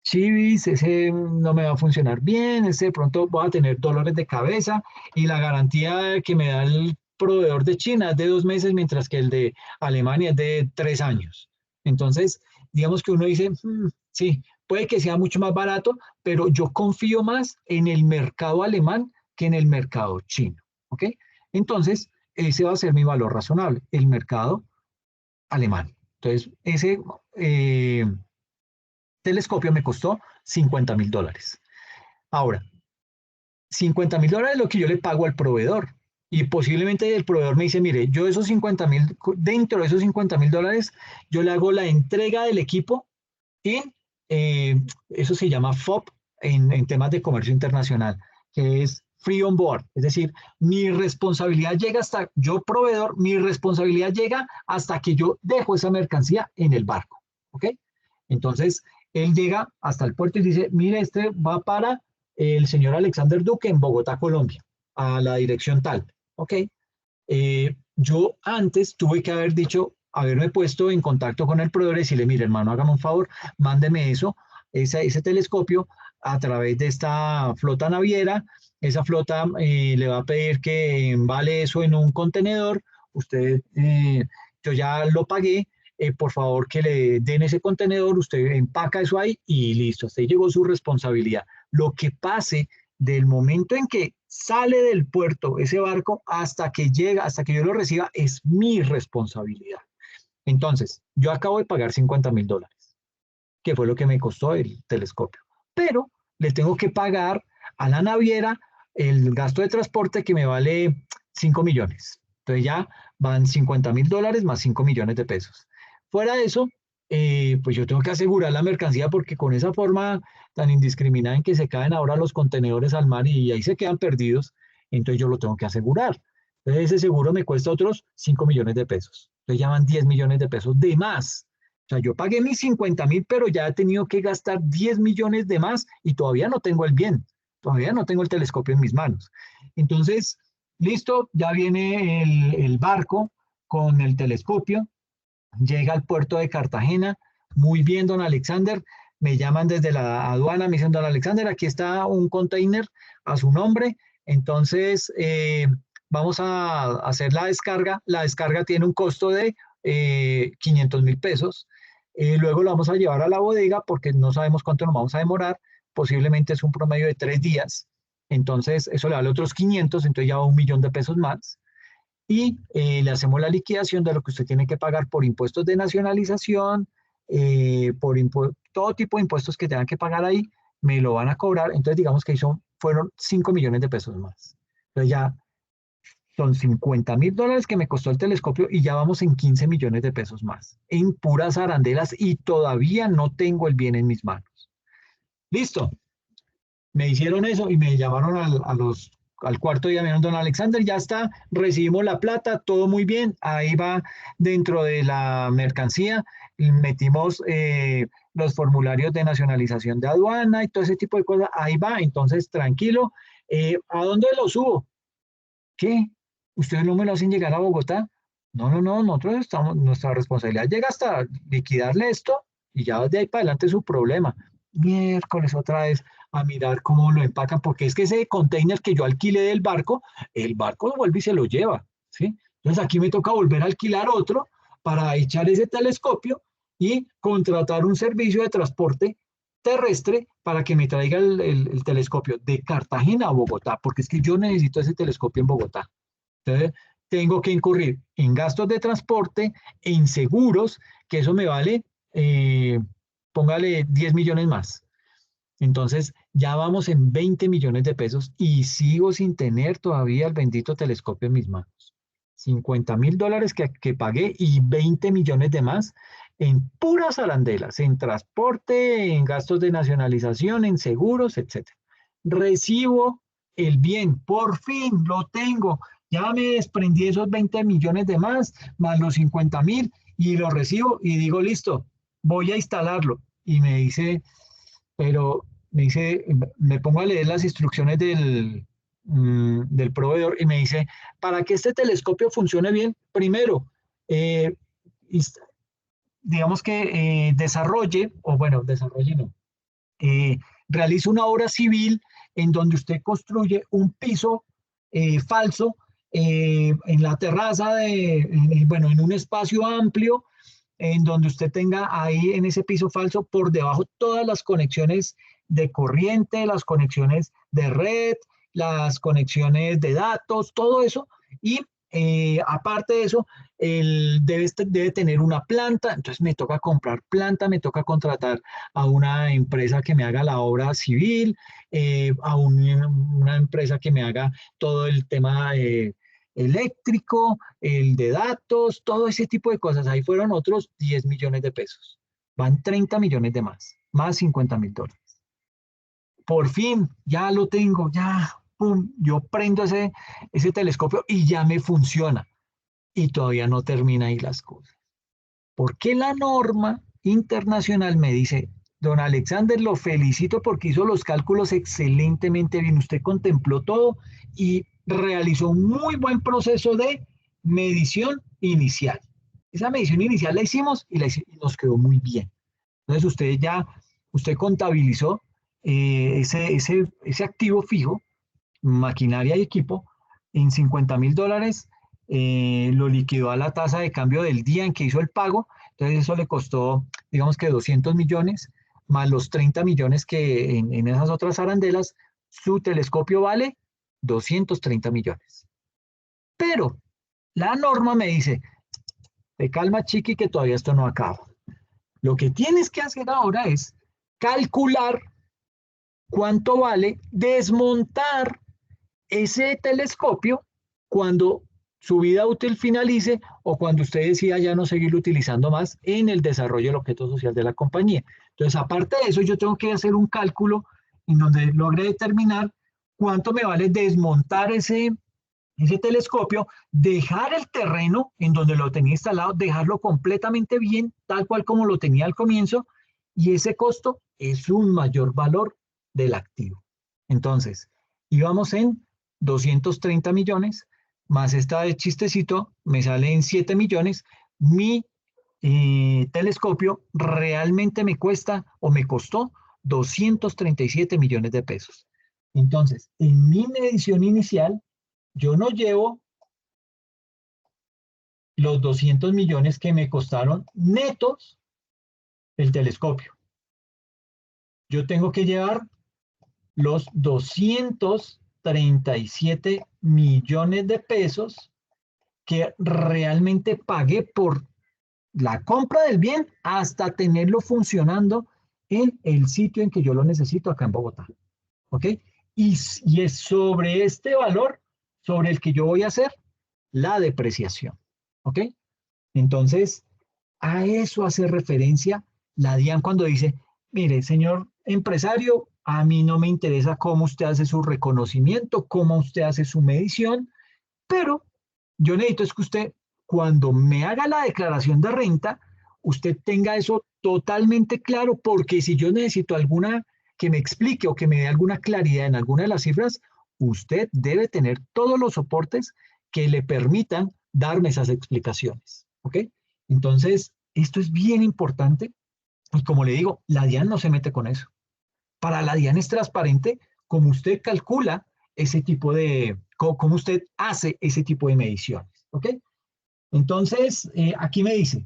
chivis, ese no me va a funcionar bien, ese de pronto voy a tener dolores de cabeza, y la garantía que me da el proveedor de China es de 2 meses, mientras que el de Alemania es de 3 años. Entonces, digamos que uno dice, sí, puede que sea mucho más barato, pero yo confío más en el mercado alemán que en el mercado chino. ¿Ok? Entonces, ese va a ser mi valor razonable, el mercado alemán. Entonces, ese telescopio me costó $50.000. Ahora, $50.000 es lo que yo le pago al proveedor. Y posiblemente el proveedor me dice, mire, yo esos 50.000, dentro de esos $50.000, yo le hago la entrega del equipo en, eso se llama FOB en temas de comercio internacional, que es free on board. Es decir, mi responsabilidad llega hasta, yo proveedor, mi responsabilidad llega hasta que yo dejo esa mercancía en el barco. ¿Ok? Entonces, él llega hasta el puerto y dice, mire, este va para el señor Alexander Duque en Bogotá, Colombia, a la dirección tal. ¿Ok? Yo antes tuve que haber dicho, haberme puesto en contacto con el proveedor y decirle, mire, hermano, hágame un favor, mándeme eso, ese telescopio a través de esta flota naviera. Esa flota le va a pedir que embale eso en un contenedor. Usted, yo ya lo pagué, por favor que le den ese contenedor, usted empaca eso ahí y listo, hasta ahí llegó su responsabilidad. Lo que pase del momento en que sale del puerto ese barco hasta que llega, hasta que yo lo reciba, es mi responsabilidad. Entonces, yo acabo de pagar $50.000, que fue lo que me costó el telescopio, pero le tengo que pagar a la naviera el gasto de transporte que me vale 5 millones. Entonces ya van $50.000 más 5 millones de pesos. Fuera de eso, pues yo tengo que asegurar la mercancía, porque con esa forma tan indiscriminada en que se caen ahora los contenedores al mar y ahí se quedan perdidos, entonces yo lo tengo que asegurar. Entonces ese seguro me cuesta otros 5 millones de pesos. Entonces ya van 10 millones de pesos de más. O sea, yo pagué mis 50.000, pero ya he tenido que gastar 10 millones de más y todavía no tengo el bien, todavía no tengo el telescopio en mis manos. Entonces, listo, ya viene el barco con el telescopio, llega al puerto de Cartagena. Muy bien, don Alexander. Me llaman desde la aduana, me dicen, don Alexander, aquí está un container a su nombre. Entonces, vamos a hacer la descarga. La descarga tiene un costo de 500.000 pesos. Luego lo vamos a llevar a la bodega porque no sabemos cuánto nos vamos a demorar. Posiblemente es un promedio de 3 días. Entonces, eso le vale otros 500, entonces ya va 1.000.000 de pesos más. Y le hacemos la liquidación de lo que usted tiene que pagar por impuestos de nacionalización, por todo tipo de impuestos que tengan que pagar ahí, me lo van a cobrar. Entonces, digamos que ahí son fueron 5 millones de pesos más. Entonces ya son $50.000 que me costó el telescopio y ya vamos en 15 millones de pesos más, en puras arandelas y todavía no tengo el bien en mis manos. Listo. Me hicieron eso y me llamaron al cuarto día, me dijeron, don Alexander, ya está, recibimos la plata, todo muy bien, ahí va dentro de la mercancía, y metimos los formularios de nacionalización de aduana y todo ese tipo de cosas, ahí va, entonces tranquilo, ¿a dónde lo subo? ¿Qué? ¿Ustedes no me lo hacen llegar a Bogotá? No, no, no, nosotros estamos, nuestra responsabilidad llega hasta liquidarle esto y ya de ahí para adelante es su problema. Miércoles otra vez a mirar cómo lo empacan, porque es que ese container que yo alquilé del barco, el barco lo vuelve y se lo lleva, ¿sí? Entonces aquí me toca volver a alquilar otro para echar ese telescopio y contratar un servicio de transporte terrestre para que me traiga el telescopio de Cartagena a Bogotá, porque es que yo necesito ese telescopio en Bogotá. Entonces, tengo que incurrir en gastos de transporte, en seguros, que eso me vale, póngale 10 millones más. Entonces, ya vamos en 20 millones de pesos y sigo sin tener todavía el bendito telescopio en mis manos. $50.000 que pagué y 20 millones de más en puras arandelas, en transporte, en gastos de nacionalización, en seguros, etc. Recibo el bien, por fin lo tengo. Ya me desprendí de esos 20 millones de más los 50.000 y lo recibo y digo, listo, voy a instalarlo. Y me dice, pero me dice, me pongo a leer las instrucciones del proveedor y me dice, para que este telescopio funcione bien, primero, eh, digamos que desarrolle, o bueno, desarrolle no, realice una obra civil en donde usted construye un piso falso en la terraza, bueno, en un espacio amplio, en donde usted tenga ahí en ese piso falso por debajo todas las conexiones de corriente, las conexiones de red, las conexiones de datos, todo eso. Y aparte de eso, debe tener una planta, entonces me toca comprar planta, me toca contratar a una empresa que me haga la obra civil, una empresa que me haga todo el tema eléctrico, el de datos, todo ese tipo de cosas. Ahí fueron otros 10 millones de pesos. Van 30 millones de más $50.000. Por fin, ya lo tengo, ya, pum, yo prendo ese telescopio y ya me funciona. Y todavía no termina ahí las cosas. ¿Por qué la norma internacional me dice, don Alexander, lo felicito porque hizo los cálculos excelentemente bien, usted contempló todo y realizó un muy buen proceso de medición inicial? Esa medición inicial la hicimos y nos quedó muy bien. Entonces usted contabilizó ese activo fijo, maquinaria y equipo, en $50.000, lo liquidó a la tasa de cambio del día en que hizo el pago, entonces eso le costó, digamos que 200 millones, más los 30 millones que en esas otras arandelas, su telescopio vale 230 millones. Pero la norma me dice, te calma chiqui que todavía esto no acaba. Lo que tienes que hacer ahora es calcular cuánto vale desmontar ese telescopio cuando su vida útil finalice o cuando usted decida ya no seguirlo utilizando más en el desarrollo del objeto social de la compañía. Entonces, aparte de eso, yo tengo que hacer un cálculo en donde logre determinar cuánto me vale desmontar ese telescopio, dejar el terreno en donde lo tenía instalado, dejarlo completamente bien, tal cual como lo tenía al comienzo, y ese costo es un mayor valor del activo. Entonces, íbamos en 230 millones, más esta de chistecito, me sale en 7 millones. Mi telescopio realmente me cuesta o me costó 237 millones de pesos. Entonces, en mi medición inicial, yo no llevo los 200 millones que me costaron netos el telescopio. Yo tengo que llevar los 237 millones de pesos que realmente pagué por la compra del bien hasta tenerlo funcionando en el sitio en que yo lo necesito acá en Bogotá. ¿Ok? y es sobre este valor sobre el que yo voy a hacer la depreciación. ¿Ok? Entonces, a eso hace referencia la DIAN cuando dice, mire, señor empresario, a mí no me interesa cómo usted hace su reconocimiento, cómo usted hace su medición, pero yo necesito es que usted, cuando me haga la declaración de renta, usted tenga eso totalmente claro, porque si yo necesito alguna que me explique o que me dé alguna claridad en alguna de las cifras, usted debe tener todos los soportes que le permitan darme esas explicaciones. ¿Ok? Entonces, esto es bien importante y como le digo, la DIAN no se mete con eso. Para la DIAN es transparente cómo usted calcula ese tipo de, cómo usted hace ese tipo de mediciones. ¿Ok? Entonces, aquí me dice,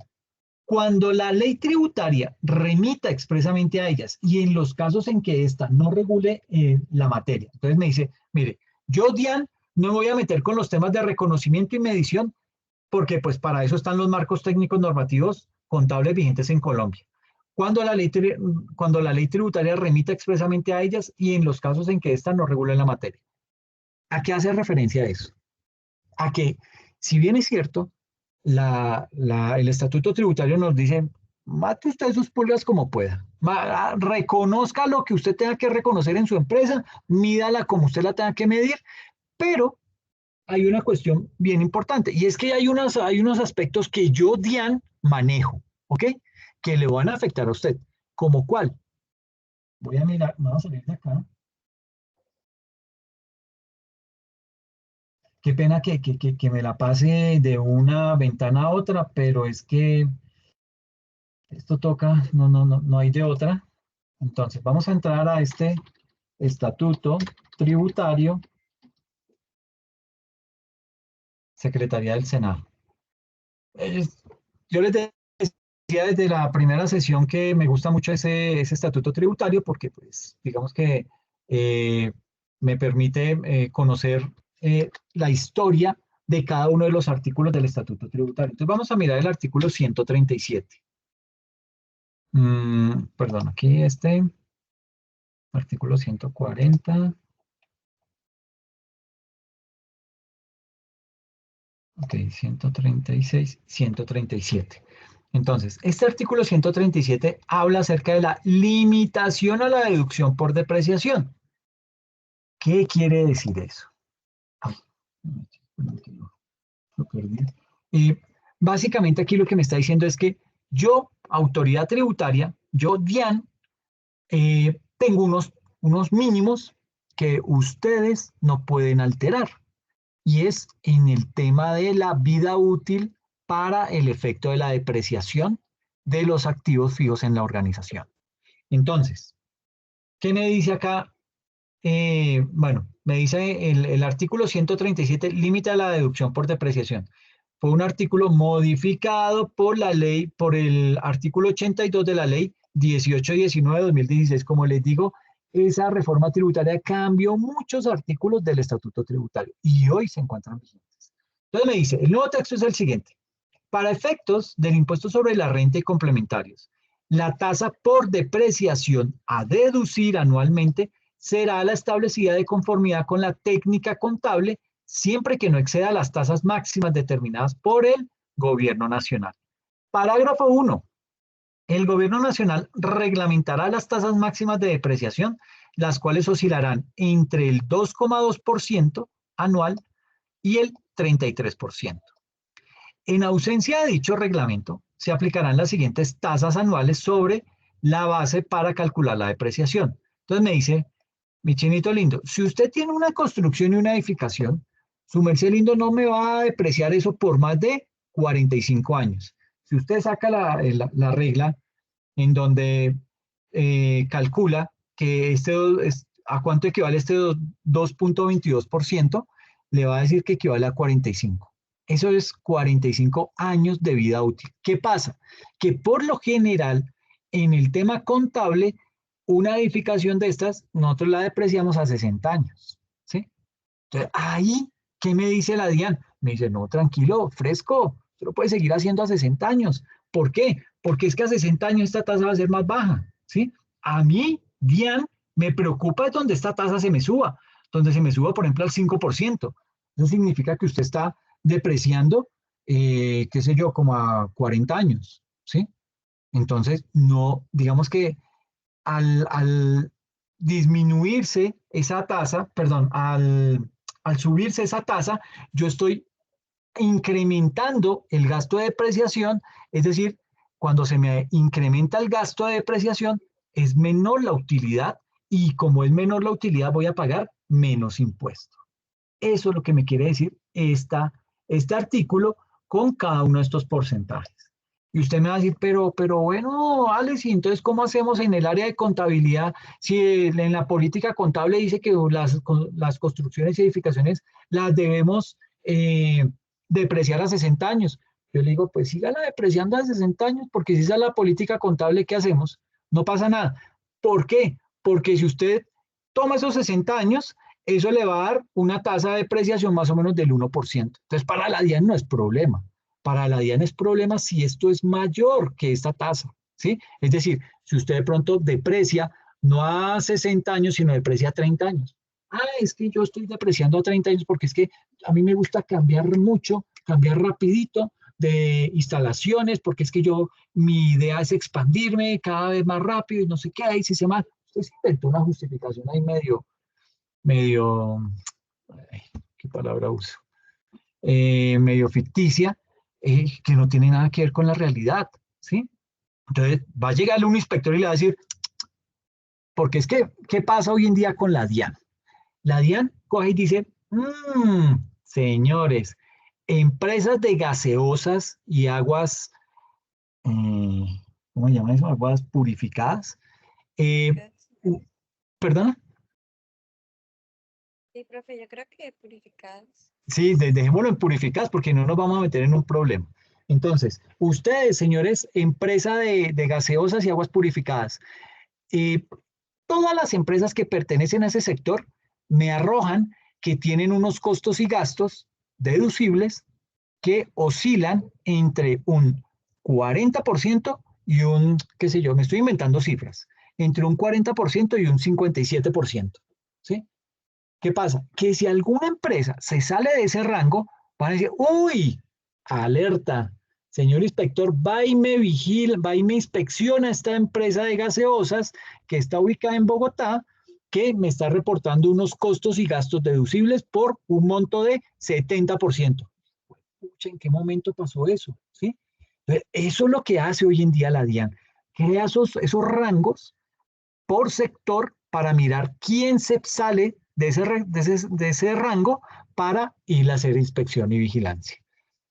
cuando la ley tributaria remita expresamente a ellas y en los casos en que ésta no regule la materia. Entonces me dice, mire, yo, DIAN, no me voy a meter con los temas de reconocimiento y medición porque pues para eso están los marcos técnicos normativos contables vigentes en Colombia. Cuando la ley tributaria remita expresamente a ellas y en los casos en que ésta no regule la materia. ¿A qué hace referencia eso? A que, si bien es cierto, el estatuto tributario nos dice, mate usted sus pulgas como pueda, reconozca lo que usted tenga que reconocer en su empresa, mídala como usted la tenga que medir, pero hay una cuestión bien importante y es que hay unos aspectos que yo, DIAN, manejo, ¿ok? Que le van a afectar a usted. ¿Como cuál? Voy a mirar, vamos a salir de acá. Qué pena que me la pase de una ventana a otra, pero es que esto toca, no hay de otra. Entonces, vamos a entrar a este estatuto tributario, Secretaría del Senado. Yo les decía desde la primera sesión que me gusta mucho ese estatuto tributario porque, pues, digamos que me permite conocer la historia de cada uno de los artículos del estatuto tributario. Entonces vamos a mirar el artículo 137. Perdón, aquí artículo 140. Ok, 136, 137. Entonces, este artículo 137 habla acerca de la limitación a la deducción por depreciación. ¿Qué quiere decir eso? Ay, lo perdí. Básicamente aquí lo que me está diciendo es que yo, autoridad tributaria, yo, DIAN, tengo unos mínimos que ustedes no pueden alterar. Y es en el tema de la vida útil para el efecto de la depreciación de los activos fijos en la organización. Entonces, ¿qué me dice acá? Bueno, me dice el artículo 137, límite a la deducción por depreciación. Fue un artículo modificado por la ley, por el artículo 82 de la ley 1819 de 2016. Como les digo, esa reforma tributaria cambió muchos artículos del estatuto tributario y hoy se encuentran vigentes. Entonces me dice, el nuevo texto es el siguiente. Para efectos del impuesto sobre la renta y complementarios, la tasa por depreciación a deducir anualmente será la establecida de conformidad con la técnica contable siempre que no exceda las tasas máximas determinadas por el Gobierno Nacional. Parágrafo 1. El Gobierno Nacional reglamentará las tasas máximas de depreciación, las cuales oscilarán entre el 2,2% anual y el 33%. En ausencia de dicho reglamento, se aplicarán las siguientes tasas anuales sobre la base para calcular la depreciación. Entonces me dice, mi chinito lindo, si usted tiene una construcción y una edificación, su merced lindo no me va a depreciar eso por más de 45 años. Si usted saca la regla en donde calcula que a cuánto equivale este 2,22%, le va a decir que equivale a 45. Eso es 45 años de vida útil. ¿Qué pasa? Que por lo general, en el tema contable, una edificación de estas, nosotros la depreciamos a 60 años. ¿Sí? Entonces, ahí, ¿qué me dice la DIAN? Me dice, no, tranquilo, fresco, usted lo puede seguir haciendo a 60 años. ¿Por qué? Porque es que a 60 años esta tasa va a ser más baja. ¿Sí? A mí, DIAN, Me preocupa es donde esta tasa se me suba, donde se me suba, por ejemplo, al 5%. Eso significa que usted está depreciando, qué sé yo, como a 40 años, ¿sí? Entonces, no, digamos que al disminuirse esa tasa, perdón, al subirse esa tasa, yo estoy incrementando el gasto de depreciación, es decir, cuando se me incrementa el gasto de depreciación, es menor la utilidad y como es menor la utilidad voy a pagar menos impuesto. Eso es lo que me quiere decir este artículo con cada uno de estos porcentajes. Y usted me va a decir, pero bueno, Alex, ¿y entonces cómo hacemos en el área de contabilidad si en la política contable dice que las construcciones y edificaciones las debemos depreciar a 60 años? Yo le digo, pues sígala depreciando a 60 años, porque si esa es la política contable, ¿qué hacemos? No pasa nada. ¿Por qué? Porque si usted toma esos 60 años, eso le va a dar una tasa de depreciación más o menos del 1%. Entonces, para la DIAN no es problema. Para la DIAN es problema si esto es mayor que esta tasa, ¿sí? Es decir, si usted de pronto deprecia no a 60 años, sino deprecia a 30 años. Ah, es que yo estoy depreciando a 30 años porque es que a mí me gusta cambiar mucho, cambiar rapidito de instalaciones, porque es que mi idea es expandirme cada vez más rápido y no sé qué, ahí si se más. Usted se inventó una justificación ahí medio, ay, ¿qué palabra uso? Medio ficticia, que no tiene nada que ver con la realidad, ¿sí? Entonces va a llegar un inspector y le va a decir, porque es que, ¿qué pasa hoy en día con la DIAN? La DIAN coge y dice, señores, empresas de gaseosas y aguas, ¿cómo se llama eso? Aguas purificadas. ¿Perdona? Sí, profe, yo creo que purificadas. Sí, dejémoslo en purificadas porque no nos vamos a meter en un problema. Entonces, ustedes, señores, empresa de gaseosas y aguas purificadas, eh, todas las empresas que pertenecen a ese sector me arrojan que tienen unos costos y gastos deducibles que oscilan entre un 40% y un, qué sé yo, me estoy inventando cifras, entre un 40% y un 57%, ¿sí? ¿Qué pasa? Que si alguna empresa se sale de ese rango, van a decir, uy, alerta, señor inspector, va y me vigila, va y me inspecciona esta empresa de gaseosas que está ubicada en Bogotá, que me está reportando unos costos y gastos deducibles por un monto de 70%. Pucha, ¿en qué momento pasó eso? ¿Sí? Entonces, eso es lo que hace hoy en día la DIAN. Crea esos rangos por sector para mirar quién se sale de ese rango para ir a hacer inspección y vigilancia.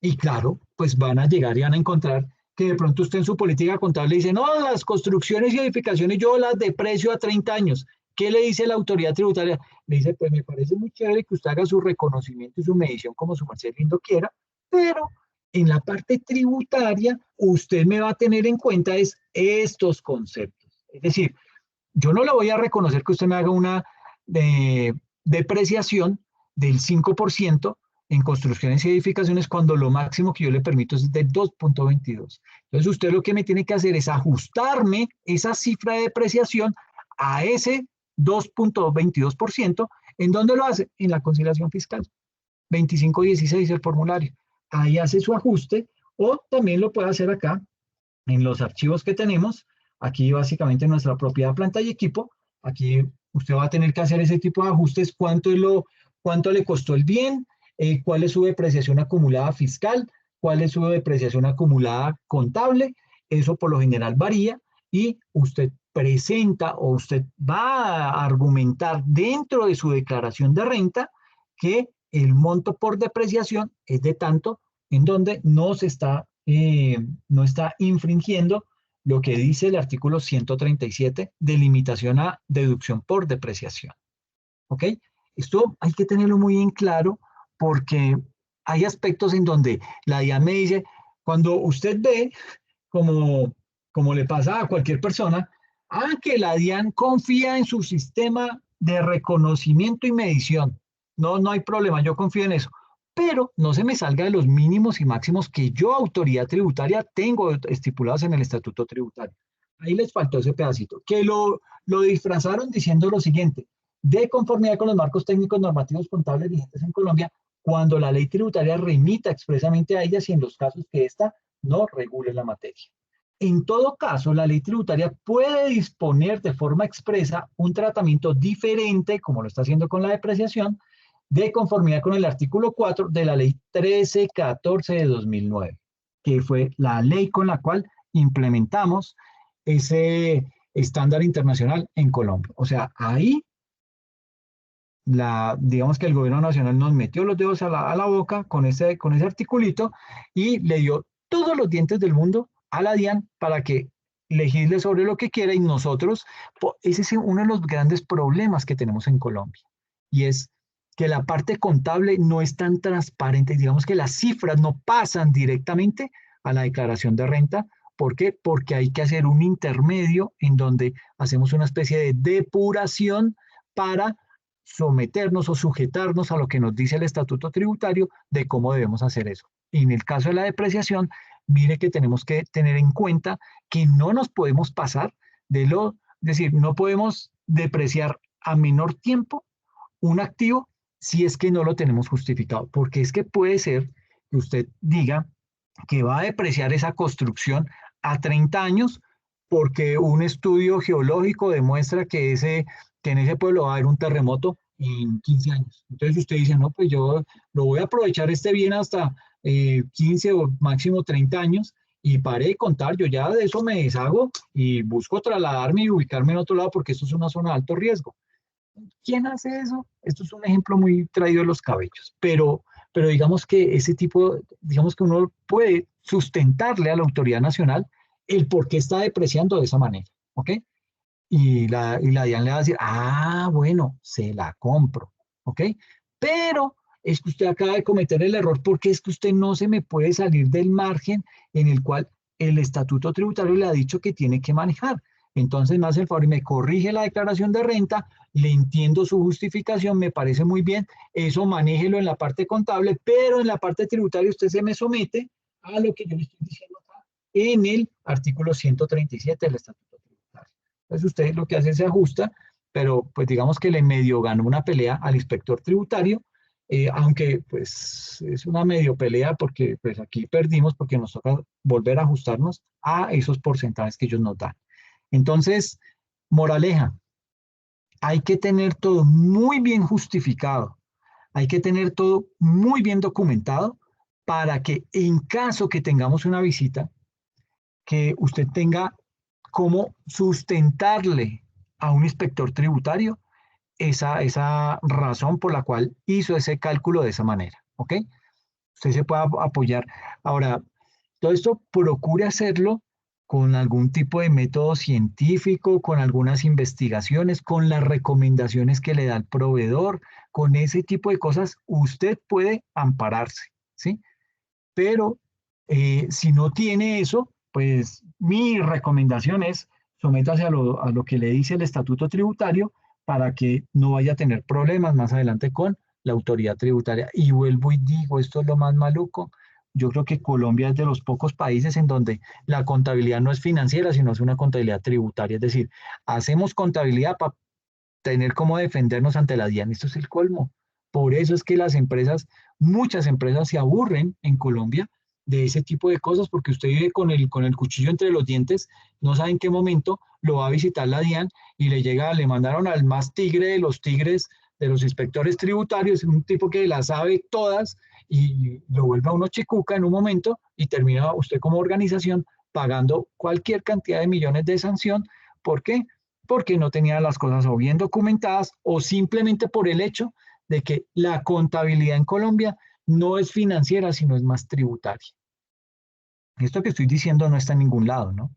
Y claro, pues van a llegar y van a encontrar que de pronto usted en su política contable dice, no, las construcciones y edificaciones yo las deprecio a 30 años. ¿Qué le dice la autoridad tributaria? Le dice, pues me parece muy chévere que usted haga su reconocimiento y su medición como su merced lindo quiera, pero en la parte tributaria usted me va a tener en cuenta estos conceptos. Es decir, yo no le voy a reconocer que usted me haga una depreciación del 5% en construcciones y edificaciones cuando lo máximo que yo le permito es de 2.22. Entonces usted lo que me tiene que hacer es ajustarme esa cifra de depreciación a ese 2.22%. ¿En dónde lo hace? En la conciliación fiscal. 2516 el formulario. Ahí hace su ajuste o también lo puede hacer acá en los archivos que tenemos. Aquí básicamente nuestra propiedad, planta y equipo. Aquí usted va a tener que hacer ese tipo de ajustes. ¿Cuánto le costó el bien? ¿Cuál es su depreciación acumulada fiscal? ¿Cuál es su depreciación acumulada contable? Eso por lo general varía y usted presenta o usted va a argumentar dentro de su declaración de renta que el monto por depreciación es de tanto, en donde no está infringiendo lo que dice el artículo 137 de limitación a deducción por depreciación. ¿Ok? Esto hay que tenerlo muy en claro porque hay aspectos en donde la DIAN me dice, cuando usted ve, como le pasa a cualquier persona, que la DIAN confía en su sistema de reconocimiento y medición. No, no hay problema, yo confío en eso. Pero no se me salga de los mínimos y máximos que yo, autoridad tributaria, tengo estipulados en el estatuto tributario. Ahí les faltó ese pedacito, que lo disfrazaron diciendo lo siguiente: de conformidad con los marcos técnicos normativos contables vigentes en Colombia, cuando la ley tributaria remita expresamente a ellas y en los casos que ésta no regule la materia. En todo caso, la ley tributaria puede disponer de forma expresa un tratamiento diferente, como lo está haciendo con la depreciación, de conformidad con el artículo 4 de la ley 1314 de 2009, que fue la ley con la cual implementamos ese estándar internacional en Colombia. O sea, ahí digamos que el gobierno nacional nos metió los dedos a la boca con ese articulito y le dio todos los dientes del mundo a la DIAN para que legisle sobre lo que quiera, y nosotros, ese es uno de los grandes problemas que tenemos en Colombia, y es que la parte contable no es tan transparente, digamos que las cifras no pasan directamente a la declaración de renta. ¿Por qué? Porque hay que hacer un intermedio en donde hacemos una especie de depuración para someternos o sujetarnos a lo que nos dice el estatuto tributario de cómo debemos hacer eso. Y en el caso de la depreciación, mire que tenemos que tener en cuenta que no nos podemos pasar es decir, no podemos depreciar a menor tiempo un activo si es que no lo tenemos justificado, porque es que puede ser que usted diga que va a depreciar esa construcción a 30 años porque un estudio geológico demuestra que en ese pueblo va a haber un terremoto en 15 años. Entonces usted dice, no, pues yo lo voy a aprovechar este bien hasta 15 o máximo 30 años, y paré de contar, yo ya de eso me deshago y busco trasladarme y ubicarme en otro lado porque esto es una zona de alto riesgo. ¿Quién hace eso? Esto es un ejemplo muy traído de los cabellos, pero digamos que digamos que uno puede sustentarle a la autoridad nacional el por qué está depreciando de esa manera, ¿ok? Y la DIAN le va a decir, bueno, se la compro, ¿ok? Pero es que usted acaba de cometer el error porque es que usted no se me puede salir del margen en el cual el estatuto tributario le ha dicho que tiene que manejar. Entonces me hace el favor y me corrige la declaración de renta, le entiendo su justificación, me parece muy bien, eso manéjelo en la parte contable, pero en la parte tributaria usted se me somete a lo que yo le estoy diciendo acá en el artículo 137 del estatuto tributario. Entonces usted lo que hace es se ajusta, pero pues digamos que le medio ganó una pelea al inspector tributario, aunque pues es una medio pelea porque pues aquí perdimos porque nos toca volver a ajustarnos a esos porcentajes que ellos nos dan. Entonces, moraleja, hay que tener todo muy bien justificado, hay que tener todo muy bien documentado para que en caso que tengamos una visita, que usted tenga cómo sustentarle a un inspector tributario esa razón por la cual hizo ese cálculo de esa manera, ¿ok? Usted se puede apoyar. Ahora, todo esto procure hacerlo con algún tipo de método científico, con algunas investigaciones, con las recomendaciones que le da el proveedor, con ese tipo de cosas, usted puede ampararse, ¿sí? Pero si no tiene eso, pues mi recomendación es sométase a lo que le dice el estatuto tributario para que no vaya a tener problemas más adelante con la autoridad tributaria. Y vuelvo y digo, esto es lo más maluco. Yo creo que Colombia es de los pocos países en donde la contabilidad no es financiera, sino es una contabilidad tributaria. Es decir, hacemos contabilidad para tener cómo defendernos ante la DIAN. Esto es el colmo. Por eso es que muchas empresas se aburren en Colombia de ese tipo de cosas, porque usted vive con el cuchillo entre los dientes, no sabe en qué momento lo va a visitar la DIAN y le mandaron al más tigre de los tigres de los inspectores tributarios, un tipo que las sabe todas y lo vuelve a uno chicuca en un momento y termina usted como organización pagando cualquier cantidad de millones de sanción. ¿Por qué? Porque no tenía las cosas o bien documentadas o simplemente por el hecho de que la contabilidad en Colombia no es financiera, sino es más tributaria. Esto que estoy diciendo no está en ningún lado, ¿no?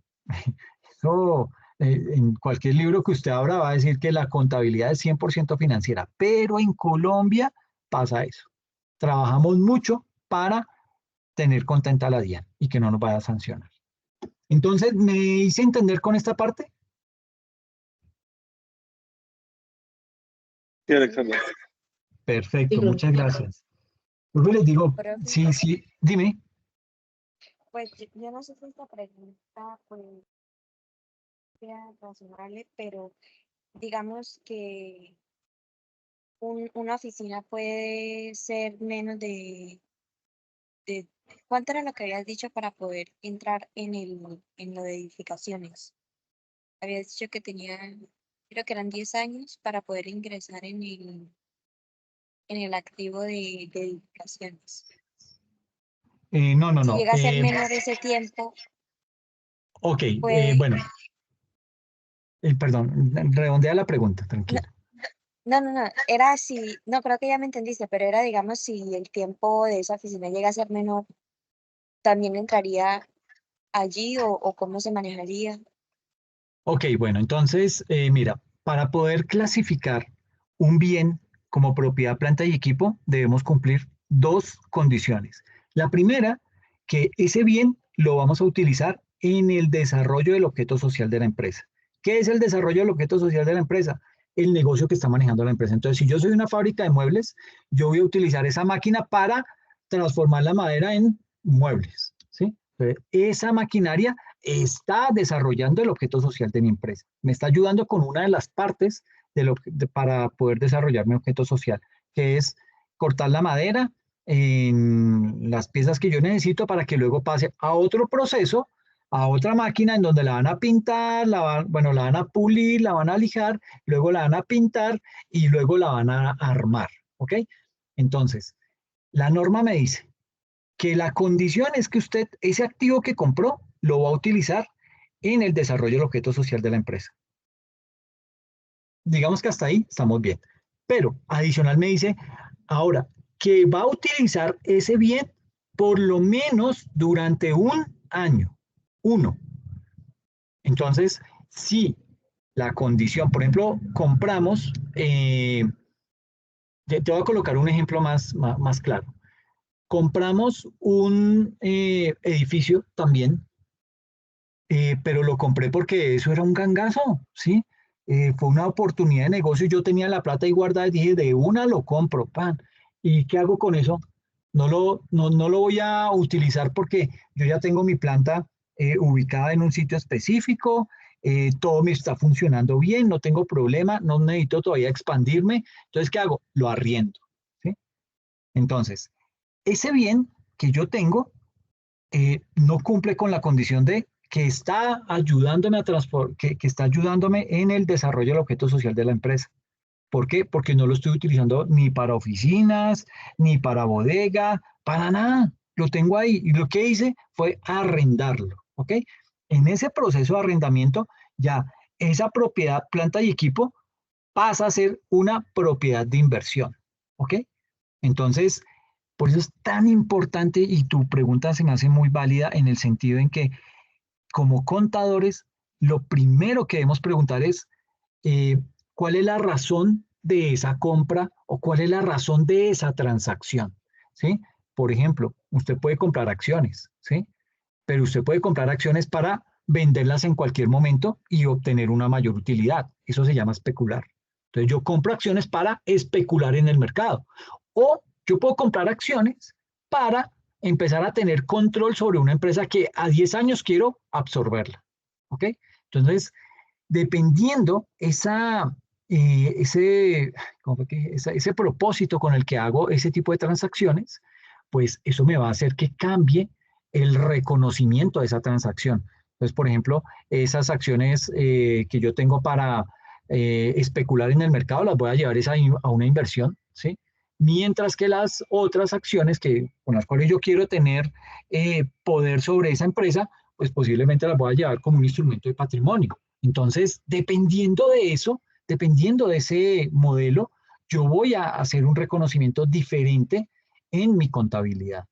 Eso, en cualquier libro que usted abra va a decir que la contabilidad es 100% financiera, pero en Colombia pasa eso. Trabajamos mucho para tener contenta a la DIAN y que no nos vaya a sancionar. Entonces, ¿me hice entender con esta parte? Sí, Alexander. Perfecto, Sí, muchas gracias. Pues les digo, Profe, sí, dime. pues yo no sé si esta pregunta, pues, sea razonable, pero digamos que una oficina puede ser menos de ¿cuánto era lo que habías dicho para poder entrar en lo de edificaciones? Habías dicho que tenía, creo que eran 10 años para poder ingresar en el activo de edificaciones. No, Si no. llega a ser menor ese tiempo, Ok, puede, bueno, perdón, redondea la pregunta, no, tranquila. no, era si, no creo que ya me entendiste, pero era, digamos, si el tiempo de esa oficina llega a ser menor, también entraría allí o cómo se manejaría. Ok, bueno, entonces, mira, para poder clasificar un bien como propiedad, planta y equipo, debemos cumplir dos condiciones. La primera, que ese bien lo vamos a utilizar en el desarrollo del objeto social de la empresa. ¿Qué es el desarrollo del objeto social de la empresa? El negocio que está manejando la empresa. Entonces, si yo soy una fábrica de muebles, yo voy a utilizar esa máquina para transformar la madera en muebles, ¿sí? Entonces, esa maquinaria está desarrollando el objeto social de mi empresa. Me está ayudando con una de las partes para poder desarrollar mi objeto social, que es cortar la madera en las piezas que yo necesito para que luego pase a otro proceso, a otra máquina en donde la van a pintar, bueno, la van a pulir, la van a lijar, luego la van a pintar y luego la van a armar. ¿Ok? Entonces, la norma me dice que la condición es que usted ese activo que compró lo va a utilizar en el desarrollo del objeto social de la empresa. Digamos que hasta ahí estamos bien. Pero adicional me dice, ahora, que va a utilizar ese bien por lo menos durante un año. Uno. Entonces, si la condición, por ejemplo, compramos, te voy a colocar un ejemplo más claro. Compramos un edificio también, pero lo compré porque eso era un gangazo, ¿sí? Fue una oportunidad de negocio, yo tenía la plata ahí guardada y dije, de una lo compro, pan. ¿Y qué hago con eso? No lo voy a utilizar porque yo ya tengo mi planta ubicada en un sitio específico, todo me está funcionando bien, no tengo problema, no necesito todavía expandirme. Entonces, ¿qué hago? Lo arriendo, ¿sí? Entonces, ese bien que yo tengo no cumple con la condición de que está ayudándome que está ayudándome en el desarrollo del objeto social de la empresa. ¿Por qué? Porque no lo estoy utilizando ni para oficinas, ni para bodega, para nada. Lo tengo ahí y lo que hice fue arrendarlo, ¿ok? En ese proceso de arrendamiento, ya esa propiedad, planta y equipo pasa a ser una propiedad de inversión, ¿ok? Entonces, por eso es tan importante y tu pregunta se me hace muy válida en el sentido en que como contadores, lo primero que debemos preguntar es eh, cuál es la razón de esa compra o cuál es la razón de esa transacción, ¿sí? Por ejemplo, usted puede comprar acciones, ¿sí? Pero usted puede comprar acciones para venderlas en cualquier momento y obtener una mayor utilidad. Eso se llama especular. Entonces yo compro acciones para especular en el mercado. O yo puedo comprar acciones para empezar a tener control sobre una empresa que a 10 años quiero absorberla. ¿Ok? Entonces, dependiendo ese propósito con el que hago ese tipo de transacciones, pues eso me va a hacer que cambie el reconocimiento de esa transacción. Entonces, por ejemplo, esas acciones que yo tengo para especular en el mercado, las voy a llevar a una inversión, ¿sí? Mientras que las otras acciones con las cuales yo quiero tener poder sobre esa empresa, pues posiblemente las voy a llevar como un instrumento de patrimonio. Entonces, dependiendo de eso, dependiendo de ese modelo, yo voy a hacer un reconocimiento diferente en mi contabilidad.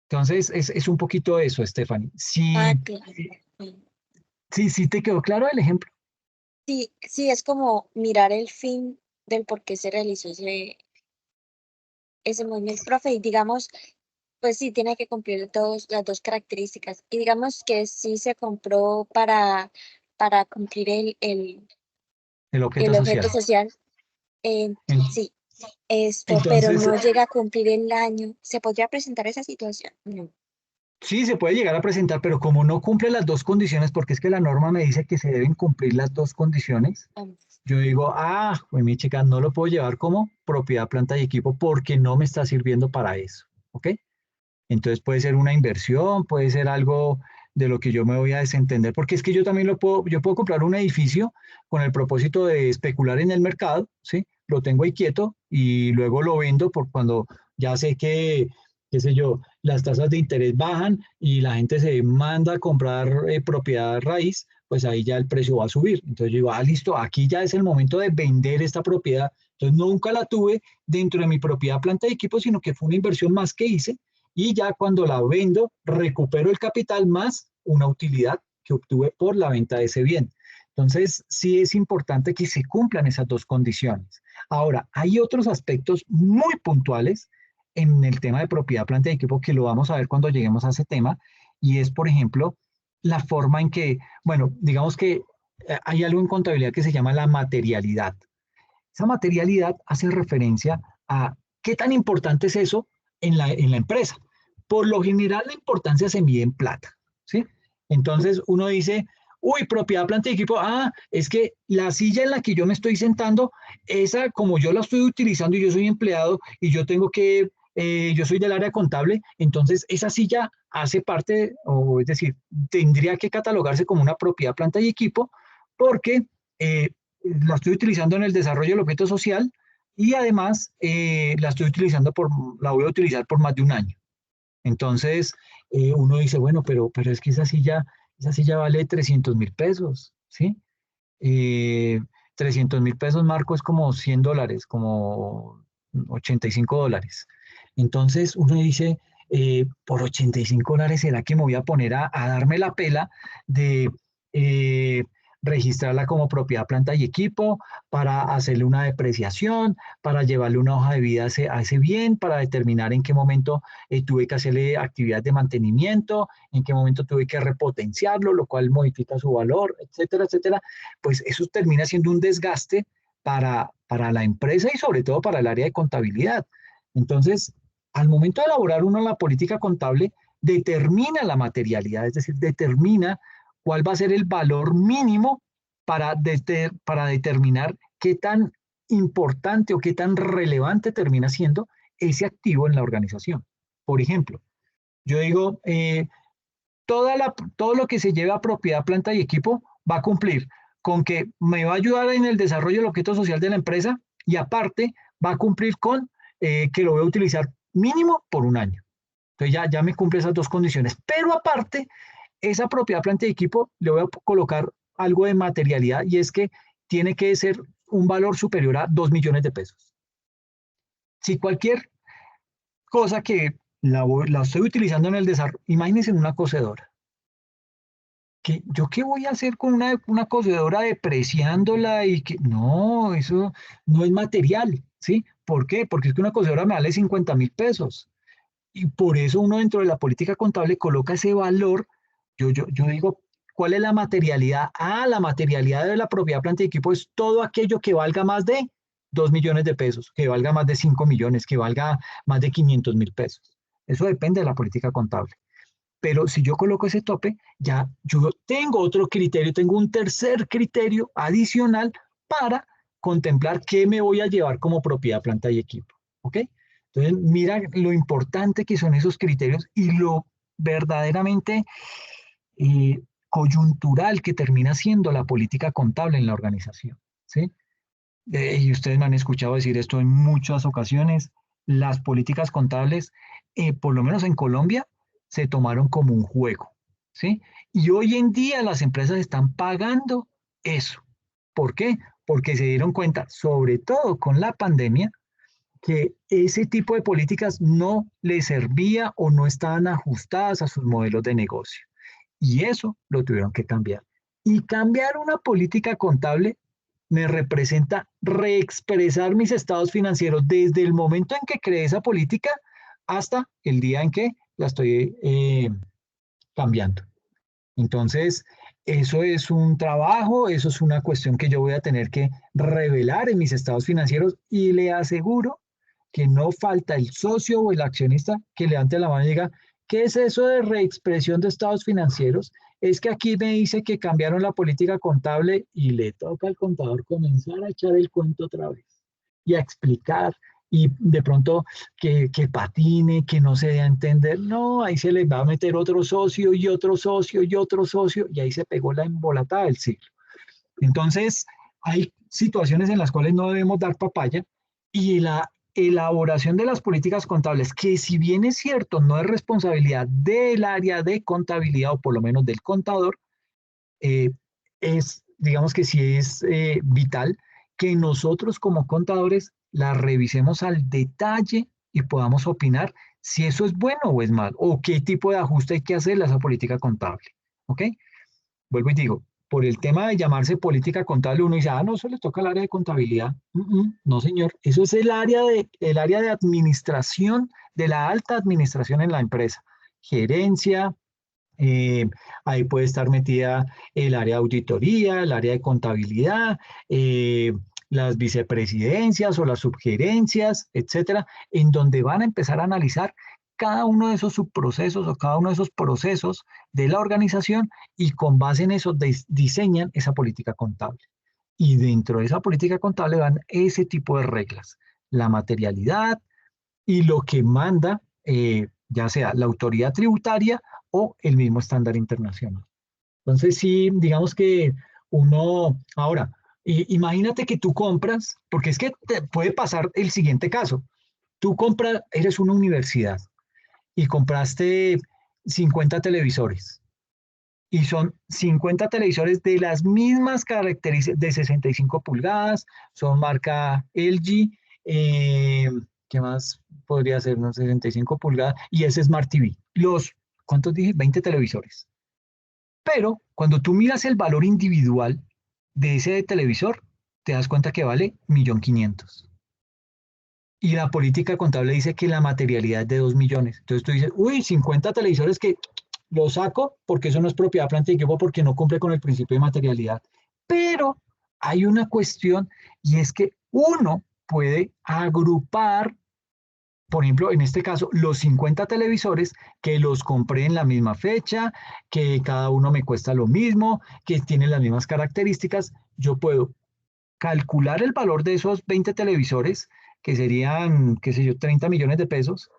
Entonces, es un poquito eso, Stephanie. Ah, claro. Sí te quedó claro el ejemplo. Sí, sí, es como mirar el fin del por qué se realizó ese movimiento, profe, y digamos, pues sí, tiene que cumplir las dos características. Y digamos que sí se compró para cumplir El objeto el social. objeto social, En- sí, pero Entonces, no llega a cumplir el año. ¿Se podría presentar esa situación? No. Sí, se puede llegar a presentar, pero como no cumple las dos condiciones, porque es que la norma me dice que se deben cumplir las dos condiciones, yo digo, pues mi chica, no lo puedo llevar como propiedad, planta y equipo porque no me está sirviendo para eso, ¿ok? Entonces puede ser una inversión, puede ser algo de lo que yo me voy a desentender, porque es que yo también yo puedo comprar un edificio con el propósito de especular en el mercado, ¿sí? Lo tengo ahí quieto y luego lo vendo por cuando ya sé que, qué sé yo, las tasas de interés bajan y la gente se manda a comprar propiedad raíz, pues ahí ya el precio va a subir. Entonces yo digo, listo, aquí ya es el momento de vender esta propiedad. Entonces nunca la tuve dentro de mi propiedad, planta y equipo, sino que fue una inversión más que hice y ya cuando la vendo recupero el capital más una utilidad que obtuve por la venta de ese bien. Entonces, sí es importante que se cumplan esas dos condiciones. Ahora, hay otros aspectos muy puntuales en el tema de propiedad, planta y equipo que lo vamos a ver cuando lleguemos a ese tema, y es, por ejemplo, la forma en que, bueno, digamos que hay algo en contabilidad que se llama la materialidad. Esa materialidad hace referencia a qué tan importante es eso en la empresa. Por lo general, la importancia se mide en plata, ¿sí? Entonces, uno dice, uy, propiedad, planta y equipo, es que la silla en la que yo me estoy sentando, esa, como yo la estoy utilizando y yo soy empleado y yo tengo que, yo soy del área contable, entonces esa silla hace parte, o es decir, tendría que catalogarse como una propiedad, planta y equipo, porque la estoy utilizando en el desarrollo del objeto social y además la voy a utilizar por más de un año. Entonces, uno dice, bueno, pero es que esa silla vale 300.000 pesos, ¿sí? Eh, 300.000 pesos, Marco, es como $100, como $85. Entonces, uno dice, por $85, ¿será que me voy a poner a darme la pela de eh, registrarla como propiedad, planta y equipo, para hacerle una depreciación, para llevarle una hoja de vida a ese bien, para determinar en qué momento tuve que hacerle actividades de mantenimiento, en qué momento tuve que repotenciarlo, lo cual modifica su valor, etcétera, etcétera? Pues eso termina siendo un desgaste para la empresa y sobre todo para el área de contabilidad. Entonces, al momento de elaborar uno la política contable, determina la materialidad, es decir, determina cuál va a ser el valor mínimo para determinar qué tan importante o qué tan relevante termina siendo ese activo en la organización. Por ejemplo, yo digo, todo lo que se lleve a propiedad, planta y equipo va a cumplir con que me va a ayudar en el desarrollo del objeto social de la empresa y aparte va a cumplir con que lo voy a utilizar mínimo por un año. Entonces ya me cumple esas dos condiciones. Pero aparte, esa propiedad, planta y equipo le voy a colocar algo de materialidad y es que tiene que ser un valor superior a 2 millones de pesos. Si cualquier cosa que la estoy utilizando en el desarrollo, imagínense una cocedora. ¿Yo qué voy a hacer con una cocedora depreciándola y que no, eso no es material, ¿sí? ¿Por qué? Porque es que una cocedora me vale 50.000 pesos. Y por eso uno dentro de la política contable coloca ese valor. Yo digo, ¿cuál es la materialidad? La materialidad de la propiedad, planta y equipo es todo aquello que valga más de 2 millones de pesos, que valga más de 5 millones, que valga más de 500.000 pesos. Eso depende de la política contable. Pero si yo coloco ese tope, ya yo tengo otro criterio, tengo un tercer criterio adicional para contemplar qué me voy a llevar como propiedad, planta y equipo. ¿Ok? Entonces, mira lo importante que son esos criterios y lo verdaderamente coyuntural que termina siendo la política contable en la organización. ¿Sí? Y ustedes me han escuchado decir esto en muchas ocasiones. Las políticas contables, por lo menos en Colombia, se tomaron como un juego. ¿Sí? Y hoy en día las empresas están pagando eso. ¿Por qué? Porque se dieron cuenta, sobre todo con la pandemia, que ese tipo de políticas no les servía o no estaban ajustadas a sus modelos de negocio. Y eso lo tuvieron que cambiar. Y cambiar una política contable me representa reexpresar mis estados financieros desde el momento en que creé esa política hasta el día en que la estoy cambiando. Entonces, eso es un trabajo, eso es una cuestión que yo voy a tener que revelar en mis estados financieros y le aseguro que no falta el socio o el accionista que levante la mano y diga, ¿Qué es eso de reexpresión de estados financieros? Es que aquí me dice que cambiaron la política contable y le toca al contador comenzar a echar el cuento otra vez y a explicar y de pronto que patine, que no se dé a entender. No, ahí se le va a meter otro socio y otro socio y otro socio y ahí se pegó la embolatada del siglo. Entonces, hay situaciones en las cuales no debemos dar papaya y la elaboración de las políticas contables, que si bien es cierto, no es responsabilidad del área de contabilidad o por lo menos del contador, eh, digamos que sí es vital que nosotros como contadores la revisemos al detalle y podamos opinar si eso es bueno o es malo, o qué tipo de ajuste hay que hacerle a esa política contable. ¿Ok? Vuelvo y digo, por el tema de llamarse política contable, uno dice, ah, no, eso le toca al área de contabilidad. No, señor, eso es el área de administración, de la alta administración en la empresa. Gerencia, ahí puede estar metida el área de auditoría, el área de contabilidad, las vicepresidencias o las subgerencias, etcétera, en donde van a empezar a analizar cada uno de esos subprocesos o cada uno de esos procesos de la organización y con base en eso diseñan esa política contable. Y dentro de esa política contable van ese tipo de reglas, la materialidad y lo que manda, ya sea la autoridad tributaria o el mismo estándar internacional. Entonces, sí, digamos que ahora, imagínate que tú compras, porque es que te puede pasar el siguiente caso. Tú compras, eres una universidad y compraste 50 televisores y son 50 televisores de las mismas características, de 65 pulgadas, son marca LG, ¿qué más podría ser? No, 65 pulgadas, y ese Smart TV. ¿Cuántos dije? 20 televisores. Pero cuando tú miras el valor individual de ese televisor, te das cuenta que vale 1.500.000. Y la política contable dice que la materialidad es de 2 millones. Entonces tú dices, uy, 50 televisores que lo saco porque eso no es propiedad, planta y equipo porque no cumple con el principio de materialidad. Pero hay una cuestión y es que uno puede agrupar, por ejemplo, en este caso, los 50 televisores que los compré en la misma fecha, que cada uno me cuesta lo mismo, que tienen las mismas características. Yo puedo calcular el valor de esos 20 televisores, que serían, qué sé yo, 30 millones de pesos,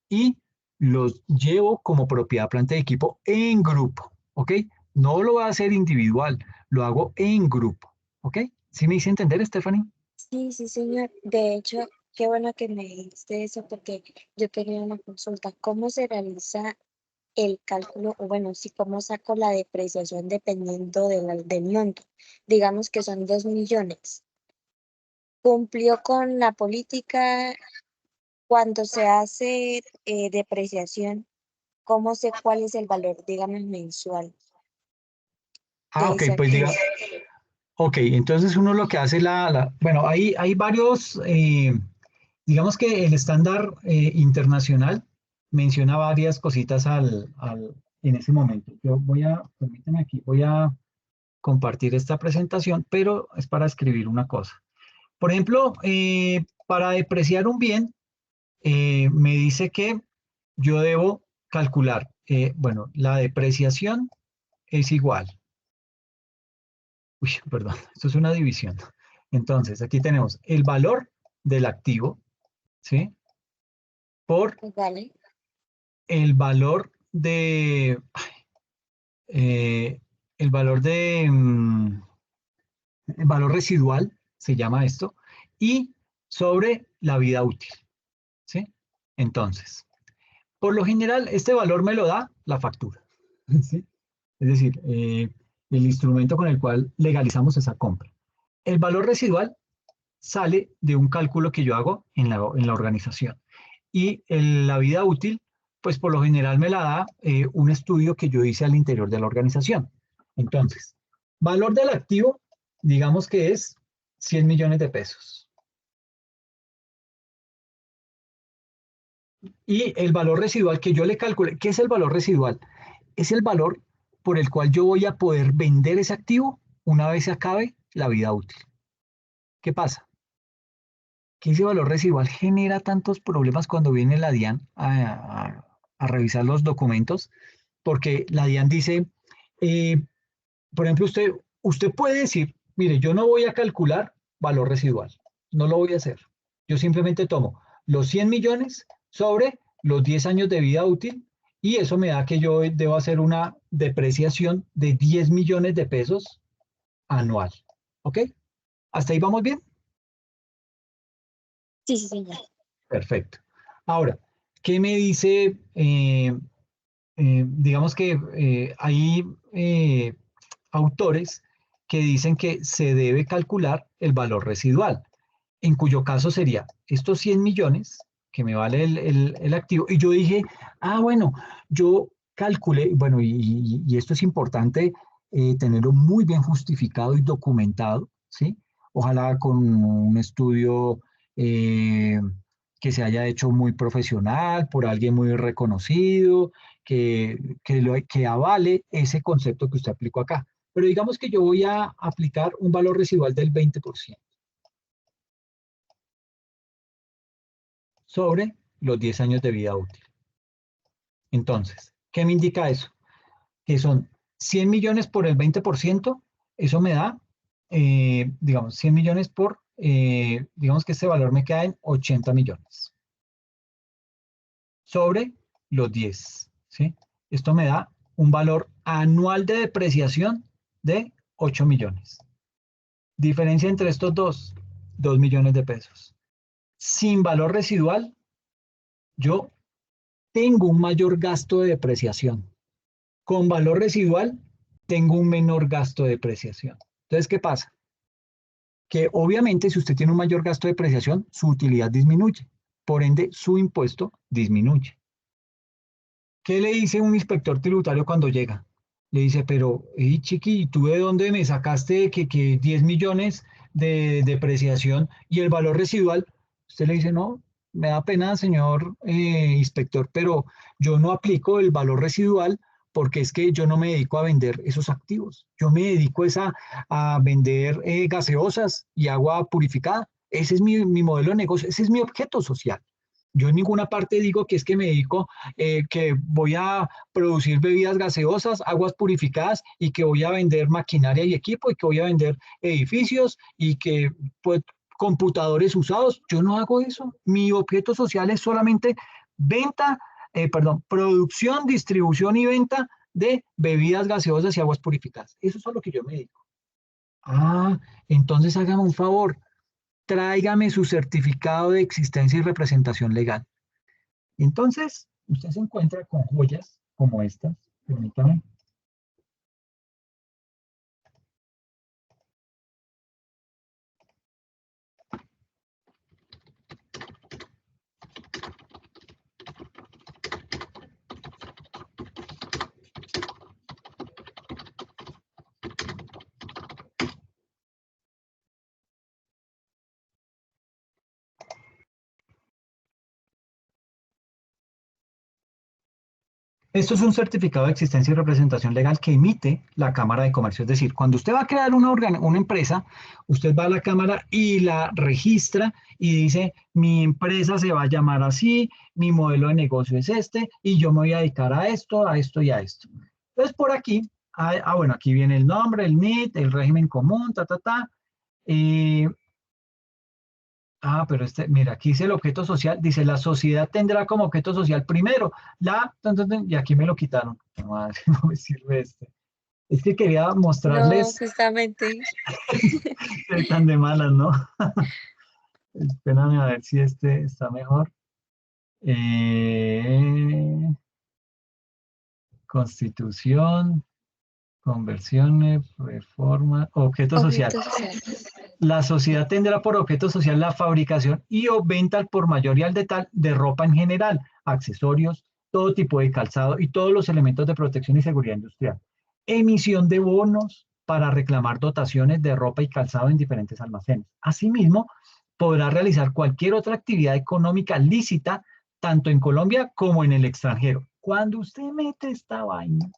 y los llevo como propiedad, planta y equipo en grupo, ¿ok? No lo voy a hacer individual, lo hago en grupo, ¿ok? ¿Sí me hice entender, Stephanie? Sí, sí, señor. De hecho, qué bueno que me dijiste eso porque yo quería una consulta. ¿Cómo se realiza el cálculo, o bueno, sí, cómo saco la depreciación dependiendo del monto? Digamos que son 2 millones. ¿Cumplió con la política cuando se hace depreciación? ¿Cómo sé cuál es el valor, digamos, mensual de Ok, ese pues activo? ok, entonces uno lo que hace bueno, hay varios, digamos que el estándar internacional menciona varias cositas en ese momento. Permíteme aquí, voy a compartir esta presentación, pero es para escribir una cosa. Por ejemplo, para depreciar un bien, me dice que yo debo calcular, bueno, la depreciación es igual. Uy, perdón, esto es una división. Entonces, aquí tenemos el valor del activo, ¿sí? Por Vale. el valor de, eh, el valor de, el valor residual, se llama esto, y sobre la vida útil, ¿sí? Entonces, por lo general, este valor me lo da la factura, ¿sí? Es decir, el instrumento con el cual legalizamos esa compra. El valor residual sale de un cálculo que yo hago en la organización. Y la vida útil, pues por lo general me la da un estudio que yo hice al interior de la organización. Entonces, valor del activo, digamos que es 100 millones de pesos. Y el valor residual que yo le calculé, ¿qué es el valor residual? Es el valor por el cual yo voy a poder vender ese activo una vez se acabe la vida útil. ¿Qué pasa? Que ese valor residual genera tantos problemas cuando viene la DIAN a revisar los documentos, porque la DIAN dice, por ejemplo, usted puede decir, mire, yo no voy a calcular valor residual, no lo voy a hacer. Yo simplemente tomo los 100 millones sobre los 10 años de vida útil y eso me da que yo debo hacer una depreciación de 10 millones de pesos anual. ¿Ok? ¿Hasta ahí vamos bien? Sí, sí, señor. Perfecto. Ahora, ¿qué me dice? Digamos que hay autores que dicen que se debe calcular el valor residual, en cuyo caso sería estos 100 millones que me vale el activo. Y yo dije, bueno, yo calculé, bueno, y esto es importante tenerlo muy bien justificado y documentado, ¿sí? Ojalá con un estudio que se haya hecho muy profesional, por alguien muy reconocido, que avale ese concepto que usted aplicó acá. Pero digamos que yo voy a aplicar un valor residual del 20% sobre los 10 años de vida útil. Entonces, ¿qué me indica eso? Que son 100 millones por el 20%, eso me da, digamos, 100 millones por, digamos que este valor me queda en 80 millones sobre los 10, ¿sí? Esto me da un valor anual de depreciación de 8 millones. Diferencia entre estos dos, 2 millones de pesos. Sin valor residual, yo tengo un mayor gasto de depreciación. Con valor residual, tengo un menor gasto de depreciación. Entonces, ¿qué pasa? Que obviamente si usted tiene un mayor gasto de depreciación, su utilidad disminuye. Por ende, su impuesto disminuye. ¿Qué le dice un inspector tributario cuando llega? Le dice, pero, hey, chiqui, ¿tú de dónde me sacaste que 10 millones de depreciación y el valor residual? Usted le dice, no, me da pena, señor inspector, pero yo no aplico el valor residual porque es que yo no me dedico a vender esos activos. Yo me dedico a vender gaseosas y agua purificada. Ese es mi modelo de negocio, ese es mi objeto social. Yo en ninguna parte digo que es que me dedico, que voy a producir bebidas gaseosas, aguas purificadas y que voy a vender maquinaria y equipo y que voy a vender edificios y que pues, computadores usados. Yo no hago eso. Mi objeto social es solamente producción, distribución y venta de bebidas gaseosas y aguas purificadas. Eso es a lo que yo me dedico. Entonces hágame un favor. Tráigame su certificado de existencia y representación legal. Entonces, usted se encuentra con joyas como estas. Permítame. Esto es un certificado de existencia y representación legal que emite la Cámara de Comercio. Es decir, cuando usted va a crear una empresa, usted va a la Cámara y la registra y dice, mi empresa se va a llamar así, mi modelo de negocio es este, y yo me voy a dedicar a esto y a esto. Entonces, por aquí, bueno, aquí viene el nombre, el NIT, el régimen común, pero mira, aquí dice el objeto social, dice la sociedad tendrá como objeto social primero, y aquí me lo quitaron. Madre, no me sirve este. Es que quería No, mostrarles justamente. tan de malas, ¿no? Espérame a ver si este está mejor. Constitución, conversiones, reforma, objeto social. Objetos sociales. La sociedad tendrá por objeto social la fabricación y o venta al por mayor y al detal de ropa en general, accesorios, todo tipo de calzado y todos los elementos de protección y seguridad industrial. Emisión de bonos para reclamar dotaciones de ropa y calzado en diferentes almacenes. Asimismo, podrá realizar cualquier otra actividad económica lícita, tanto en Colombia como en el extranjero. Cuando usted mete esta vaina,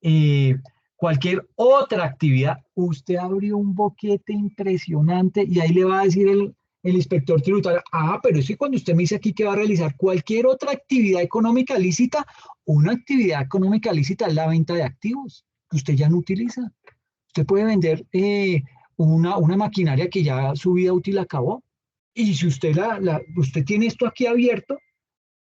eh, cualquier otra actividad, usted abrió un boquete impresionante y ahí le va a decir el inspector tributario, pero es que cuando usted me dice aquí que va a realizar cualquier otra actividad económica lícita, una actividad económica lícita es la venta de activos que usted ya no utiliza. Usted puede vender una maquinaria que ya su vida útil acabó. Y si usted, usted tiene esto aquí abierto,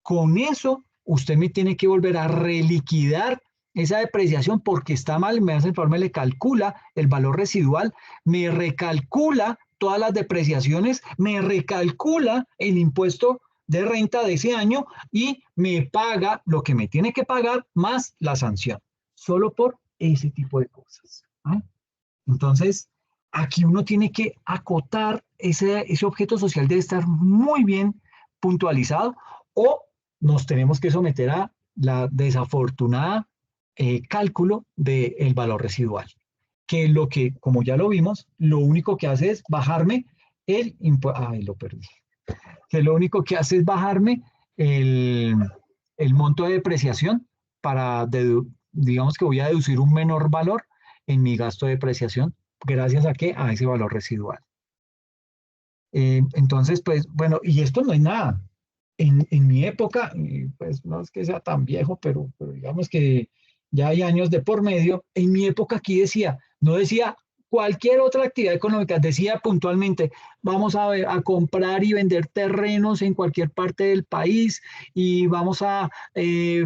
con eso usted me tiene que volver a reliquidar esa depreciación porque está mal, me hace el informe, le calcula el valor residual, me recalcula todas las depreciaciones, me recalcula el impuesto de renta de ese año y me paga lo que me tiene que pagar más la sanción, solo por ese tipo de cosas. ¿Ah? Entonces, aquí uno tiene que acotar, ese objeto social debe estar muy bien puntualizado o nos tenemos que someter a la desafortunada cálculo del valor residual, que lo que, como ya lo vimos, lo único que hace es bajarme el impuesto, lo perdí, que lo único que hace es bajarme el, el monto de depreciación para, digamos que voy a deducir un menor valor en mi gasto de depreciación, gracias a qué, a ese valor residual. Entonces, pues, bueno, y esto no es nada. En mi época, pues no es que sea tan viejo, pero digamos que ya hay años de por medio, en mi época aquí decía, no decía cualquier otra actividad económica, decía puntualmente, vamos a ver, a comprar y vender terrenos en cualquier parte del país y vamos a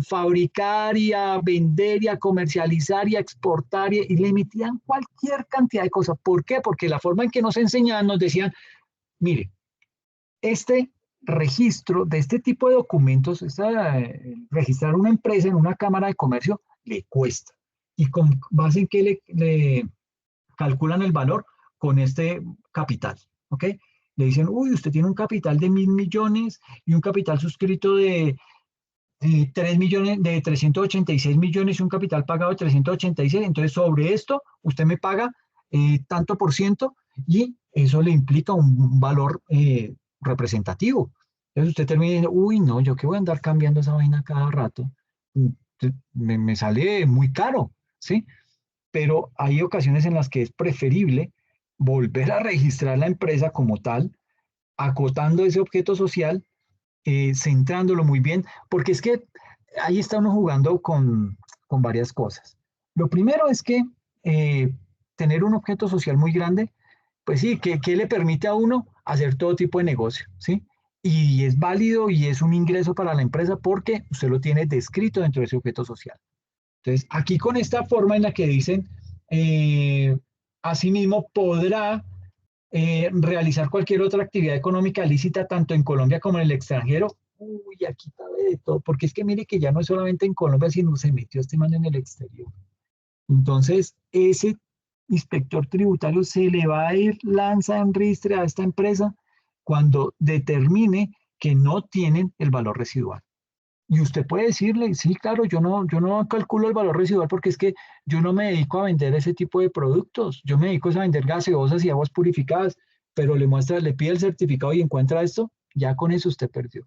fabricar y a vender y a comercializar y a exportar y le metían cualquier cantidad de cosas. ¿Por qué? Porque la forma en que nos enseñaban nos decían, mire, este registro de este tipo de documentos, registrar una empresa en una cámara de comercio le cuesta. ¿Y con base en qué le calculan el valor? Con este capital, ¿ok? Le dicen, uy, usted tiene un capital de 1.000 millones y un capital suscrito de 3 millones, de 386 millones y un capital pagado de 386. Entonces, sobre esto, usted me paga tanto por ciento y eso le implica un valor representativo. Entonces, usted termina diciendo, uy, no, yo qué voy a andar cambiando esa vaina cada rato. Me sale muy caro, ¿sí? Pero hay ocasiones en las que es preferible volver a registrar la empresa como tal, acotando ese objeto social, centrándolo muy bien, porque es que ahí está uno jugando con varias cosas. Lo primero es que tener un objeto social muy grande, pues sí, que le permite a uno hacer todo tipo de negocio, ¿sí? Y es válido y es un ingreso para la empresa porque usted lo tiene descrito dentro de ese objeto social. Entonces, aquí con esta forma en la que dicen, asimismo podrá realizar cualquier otra actividad económica lícita tanto en Colombia como en el extranjero. Uy, aquí cabe de todo, porque es que mire que ya no es solamente en Colombia, sino se metió este man en el exterior. Entonces, ese inspector tributario se le va a ir lanza en ristre a esta empresa cuando determine que no tienen el valor residual. Y usted puede decirle, sí, claro, yo no calculo el valor residual porque es que yo no me dedico a vender ese tipo de productos. Yo me dedico a vender gaseosas y aguas purificadas, pero le pide el certificado y encuentra esto, ya con eso usted perdió.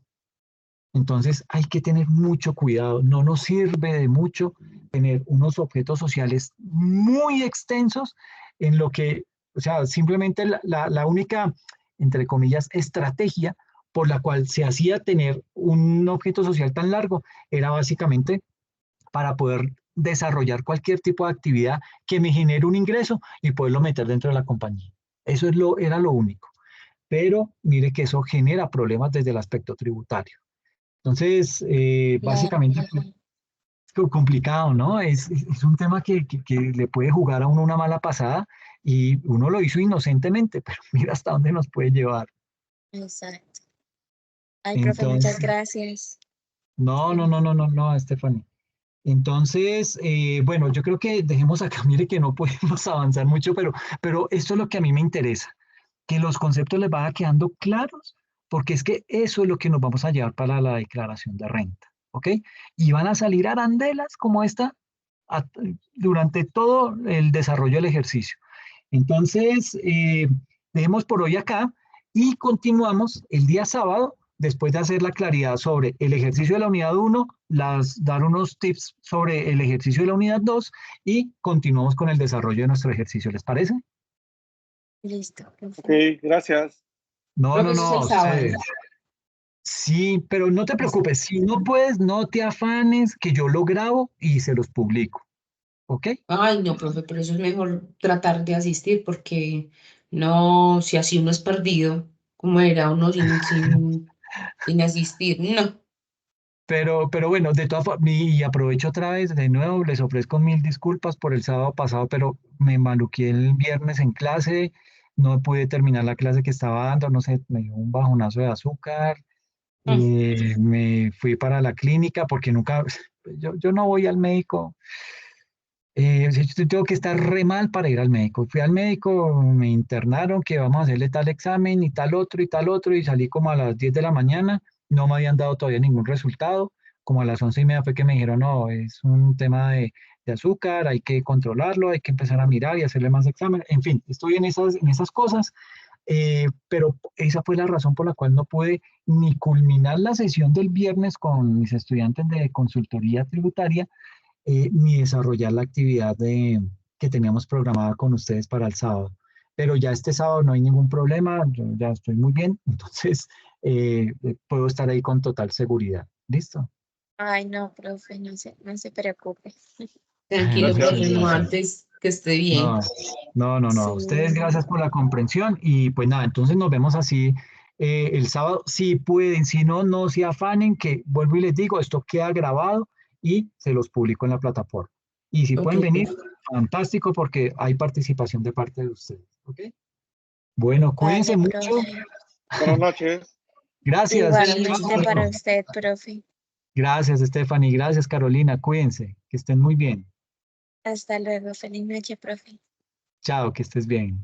Entonces hay que tener mucho cuidado. No nos sirve de mucho tener unos objetos sociales muy extensos en lo que, o sea, simplemente la única, entre comillas, estrategia por la cual se hacía tener un objeto social tan largo era básicamente para poder desarrollar cualquier tipo de actividad que me genere un ingreso y poderlo meter dentro de la compañía. Eso era lo único. Pero mire que eso genera problemas desde el aspecto tributario. Entonces, básicamente es complicado, ¿no? Es un tema que le puede jugar a uno una mala pasada y uno lo hizo inocentemente, pero mira hasta dónde nos puede llevar. Exacto. Ay, profe, muchas Entonces, gracias. no, Stephanie. Entonces, bueno, yo creo que dejemos acá, mire que no podemos avanzar mucho, pero esto es lo que a mí me interesa, que los conceptos les vayan quedando claros, porque es que eso es lo que nos vamos a llevar para la declaración de renta, ¿ok? Y van a salir arandelas como esta durante todo el desarrollo del ejercicio. Entonces, dejemos por hoy acá y continuamos el día sábado, después de hacer la claridad sobre el ejercicio de la unidad 1, dar unos tips sobre el ejercicio de la unidad 2 y continuamos con el desarrollo de nuestro ejercicio. ¿Les parece? Listo, profe. Ok, gracias. No, no, Profe, eso es no, el sábado. ustedes. Sí, pero no te preocupes, si no puedes, no te afanes, que yo lo grabo y se los publico, ¿ok? Ay, no, profe, pero eso es mejor tratar de asistir porque no, si así uno es perdido, como era uno sin asistir, no. Pero bueno, de todas formas, y aprovecho otra vez, de nuevo, les ofrezco mil disculpas por el sábado pasado, pero me maluqué el viernes en clase, no pude terminar la clase que estaba dando, no sé, me dio un bajonazo de azúcar, Mm. me fui para la clínica porque nunca, yo no voy al médico. Yo tengo que estar re mal para ir al médico. Fui al médico, me internaron que vamos a hacerle tal examen y tal otro, y salí como a las 10 de la mañana. No me habían dado todavía ningún resultado. Como a las 11:30 fue que me dijeron, no, es un tema de azúcar, hay que controlarlo, hay que empezar a mirar y hacerle más examen. En fin, estoy en esas cosas, pero esa fue la razón por la cual no pude ni culminar la sesión del viernes con mis estudiantes de consultoría tributaria, ni desarrollar la actividad que teníamos programada con ustedes para el sábado. Pero ya este sábado no hay ningún problema, yo ya estoy muy bien, entonces puedo estar ahí con total seguridad. ¿Listo? Ay, no, profe, no se preocupe. Tranquilo, Muchas profe, no gracias. antes que esté bien. No, no, no, no. Ustedes, Sí. gracias por la comprensión y pues nada, entonces nos vemos así el sábado. Si pueden, si no, no se afanen, que vuelvo y les digo, esto queda grabado y se los publico en la plataforma. Y si Ok, pueden venir, profe. fantástico porque hay participación de parte de ustedes. ¿Ok? Bueno, cuídense Vale, mucho. profe. Buenas noches. Gracias. Buenas noches, Igualmente profe. para usted, profe. Gracias, Stephanie. Gracias, Carolina. Cuídense. Que estén muy bien. Hasta luego. Feliz noche, profe. Chao, que estés bien.